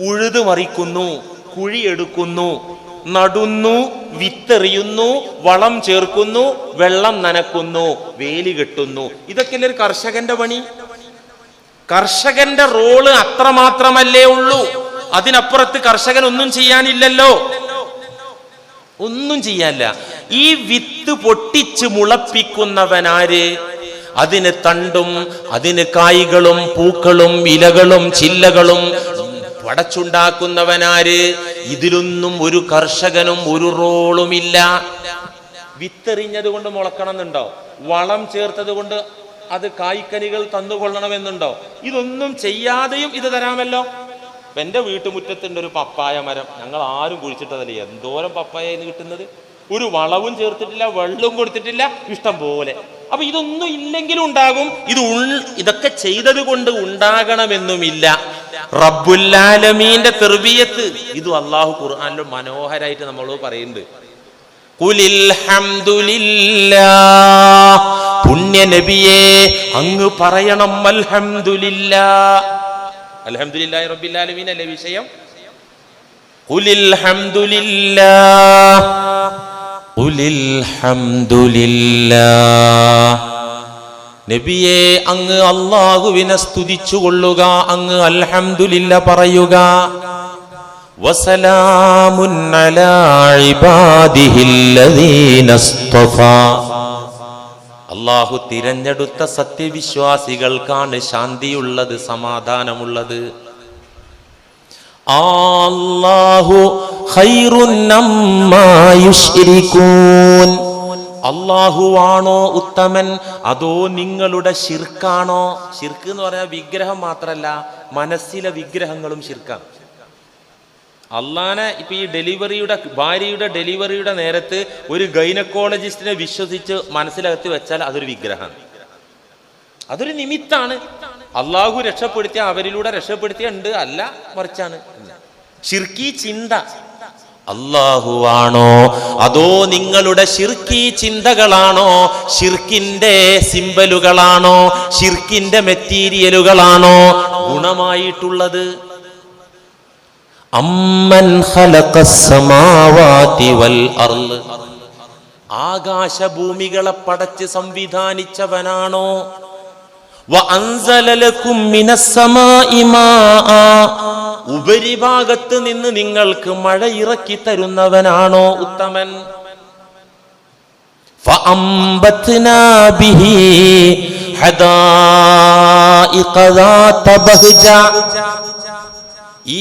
ഉഴുതു മറിക്കുന്നു, കുഴിയെടുക്കുന്നു, നടുന്നു, വിത്തെറിയുന്നു, വളം ചേർക്കുന്നു, വെള്ളം നനക്കുന്നു, വേലി കെട്ടുന്നു. ഇതൊക്കെയല്ലേ ഒരു കർഷകന്റെ പണി? കർഷകന്റെ റോള് അത്രമാത്രമല്ലേ ഉള്ളൂ. അതിനപ്പുറത്ത് കർഷകൻ ഒന്നും ചെയ്യാനില്ലല്ലോ, ഒന്നും ചെയ്യാനില്ല. ഈ വിത്ത് പൊട്ടിച്ച് മുളപ്പിക്കുന്നവനാര്? അതിന് തണ്ടും അതിന് കായ്കളും പൂക്കളും ഇലകളും ചില്ലകളും പടച്ചുണ്ടാക്കുന്നവനാര്? ഇതിലൊന്നും ഒരു കർഷകനും ഒരു റോളുമില്ല. വിത്തെറിഞ്ഞത് കൊണ്ട് മുളക്കണമെന്നുണ്ടോ? വളം ചേർത്തത് കൊണ്ട് അത് കായ്ക്കനികൾ തന്നുകൊള്ളണമെന്നുണ്ടോ? ഇതൊന്നും ചെയ്യാതെയും ഇത് തരാമല്ലോ. എൻ്റെ വീട്ടുമുറ്റത്തുണ്ട് ഒരു പപ്പായ മരം. ഞങ്ങൾ ആരും കുഴിച്ചിട്ടതല്ലേ, എന്തോരം പപ്പായ കിട്ടുന്നത്. ഒരു വളവും ചേർത്തിട്ടില്ല, വെള്ളവും കൊടുത്തിട്ടില്ല, ഇഷ്ടം പോലെ. അപ്പൊ ഇതൊന്നും ഇല്ലെങ്കിലും ഉണ്ടാകും. ഇതൊക്കെ ചെയ്തത് കൊണ്ട് ഉണ്ടാകണമെന്നുമില്ല. റബ്ബുൽ ആലമീന്റെ തർബിയത്ത് ഇത് അല്ലാഹു ഖുർആനിൽ മനോഹരായിട്ട് നമ്മളോട് പറയുന്നുണ്ട്. ഖുലിൽ ഹംദുലില്ലാഹ്, പുണ്യ നബിയേ അങ്ങ് പറയണം അൽഹംദുലില്ലാഹ്. അൽഹംദുലില്ലാഹി റബ്ബിൽ ആലമീൻ അല്ലേ വിഷയം. ഖുലിൽ ഹംദുലില്ലാഹ്, ഖുലിൽ ഹംദുലില്ലാഹ്. നബിയേ അങ്ങ് അല്ലാഹുവിനെ സ്തുതിച്ചു കൊള്ളുക, അങ്ങ് അൽഹംദുലില്ലാ പറയുക. വസലാമുൻ അലാ ഇബാദിഹില്ലദീന ഇസ്തഫാ, അല്ലാഹു തിരഞ്ഞെടുത്ത സത്യവിശ്വാസികൾക്കാണ് ശാന്തിയുള്ളത്, സമാധാനമുള്ളത്. അല്ലാഹു ഖൈറുൻ അമ്മാ യുശ്രികൂൻ, അല്ലാഹുവാണോ ഉത്തമൻ അതോ നിങ്ങളുടെ ശിർക്കാണോ? ശിർക്ക് എന്ന് പറഞ്ഞാൽ വിഗ്രഹം മാത്രല്ല, മനസ്സിലെ വിഗ്രഹങ്ങളും ശിർക്കാണ്. അള്ളാനെ ഇപ്പൊ ഈ ഭാര്യയുടെ ഡെലിവറിയുടെ നേരത്ത് ഒരു ഗൈനക്കോളജിസ്റ്റിനെ വിശ്വസിച്ച് മനസ്സിലകത്ത് വെച്ചാൽ അതൊരു വിഗ്രഹമാണ്, അതൊരു നിമിത്താണ്. അള്ളാഹു രക്ഷപ്പെടുത്തിയ അവരിലൂടെ രക്ഷപ്പെടുത്തിയ ഉണ്ട്, അല്ല മറിച്ചാണ്. ശിർക്കി ചിന്ത അല്ലാഹുവാണോ അതോ നിങ്ങളുടെ ശിർക്കി ചിന്തകളാണോ, ശിർക്കിന്റെ സിംബലുകളാണോ, ശിർക്കിന്റെ മെറ്റീരിയലുകളാണോ ഗുണമായിട്ടുള്ളത്? അമ്മൻ ഖലഖസ് സമാവാതി വൽ അർള്, ആകാശഭൂമികളെ പടച്ച് സംവിധാനിച്ചവനാണോ? വ അൻസല ലക്കും മിനസ് സമാഇ മാഅ, ഉപരിഭാഗത്ത് നിന്ന് നിങ്ങൾക്ക് മഴ ഇറക്കി തരുന്നവനാണോ ഉത്തമൻ? ഫഅംബത്നാ ബിഹി ഹദായിഖ ദാത ബഹ്ജ,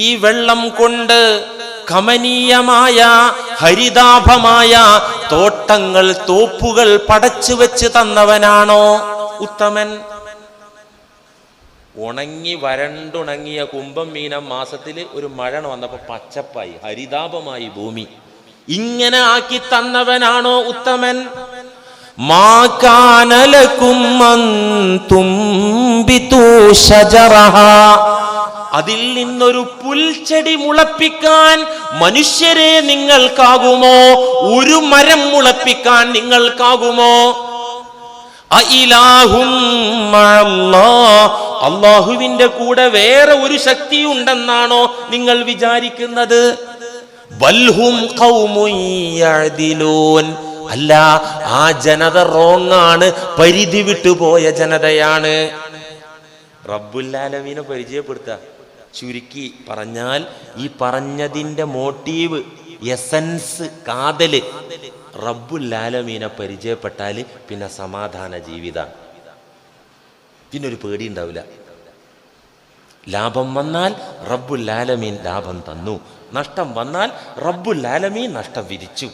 ഈ വെള്ളം കൊണ്ട് കമനീയമായ ഹരിതാഭമായ തോട്ടങ്ങൾ തോപ്പുകൾ പടച്ചു വെച്ച് തന്നവനാണോ ഉത്തമൻ? ഉണങ്ങി വരണ്ടുണങ്ങിയ കുംഭം മീനം മാസത്തിൽ ഒരു മഴ വന്നപ്പോ പച്ചപ്പായി, ഹരിതാപമായി ഭൂമി. ഇങ്ങനെ ആക്കി തന്നവനാണോ ഉത്തമൻ? മാ കാന ലകും അൻ തുംബിതു ശജറഹാ, അതിൽ നിന്നൊരു പുൽച്ചെടി മുളപ്പിക്കാൻ മനുഷ്യരെ നിങ്ങൾക്കാകുമോ? ഒരു മരം മുളപ്പിക്കാൻ നിങ്ങൾക്കാകുമോ? അഇലാഹും മഅല്ലാഹ്, അല്ലാഹുവിന്റെ കൂടെ വേറെ ഒരു ശക്തി ഉണ്ടെന്നാണോ നിങ്ങൾ വിചാരിക്കുന്നത്? ബൽഹും ഖൗമുൻ യഅദിലൂൻ, അല്ല, ആ ജനത റോങ്ങാണ്, പരിധി വിട്ടുപോയ ജനതയാണ്. റബ്ബുൽ ആലമീനെ പരിചയപ്പെടുത്തുക. ചുരുക്കി പറഞ്ഞാൽ ഈ പറഞ്ഞതിന്റെ മോട്ടീവ്, എസൻസ്, കാതല് റബ്ബുൽ ആലമീനെ പരിചയപ്പെട്ടാൽ പിന്നെ സമാധാന ജീവിതമാണ്, പിന്നെ ഒരു പേടി ഉണ്ടാവില്ല. ലാഭം വന്നാൽ റബ്ബുൽ ആലമീൻ ലാഭം തന്നു, നഷ്ടം വന്നാൽ റബ്ബുൽ ആലമീൻ നഷ്ടം വിരിച്ചു.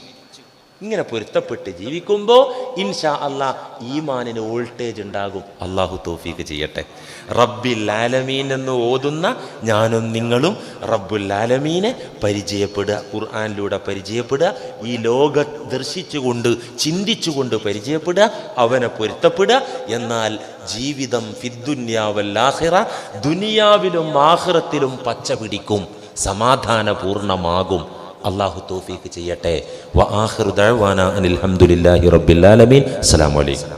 ഇങ്ങനെ പൊരുത്തപ്പെട്ട് ജീവിക്കുമ്പോൾ ഇൻഷാ അല്ലാഹ് ഈമാനിന് വോൾട്ടേജ് ഉണ്ടാകും. അള്ളാഹു തൗഫീഖ് ചെയ്യട്ടെ. റബ്ബിൽ ആലമീൻ എന്ന് ഓതുന്ന ഞാനും നിങ്ങളും റബ്ബുൽ ആലമീനെ പരിചയപ്പെടുക, ഖുർആനിലൂടെ പരിചയപ്പെടുക, ഈ ലോകം ദർശിച്ചുകൊണ്ട് ചിന്തിച്ചുകൊണ്ട് പരിചയപ്പെടുക, അവനെ പൊരുത്തപ്പെടുക. എന്നാൽ ജീവിതം ഫിദ്ദുന്യാ വൽ ആഖിറ, ദുനിയാവിലും ആഖിറത്തിലും പച്ച പിടിക്കും, സമാധാനപൂർണമാകും. അല്ലാഹു തൗഫീഖ് ചെയ്യട്ടെ. വ ആഖിറു ദഅവാനാ അനിൽ ഹംദുലില്ലാഹി റബ്ബിൽ ആലമീൻ. അസ്സലാമു അലൈക്കും.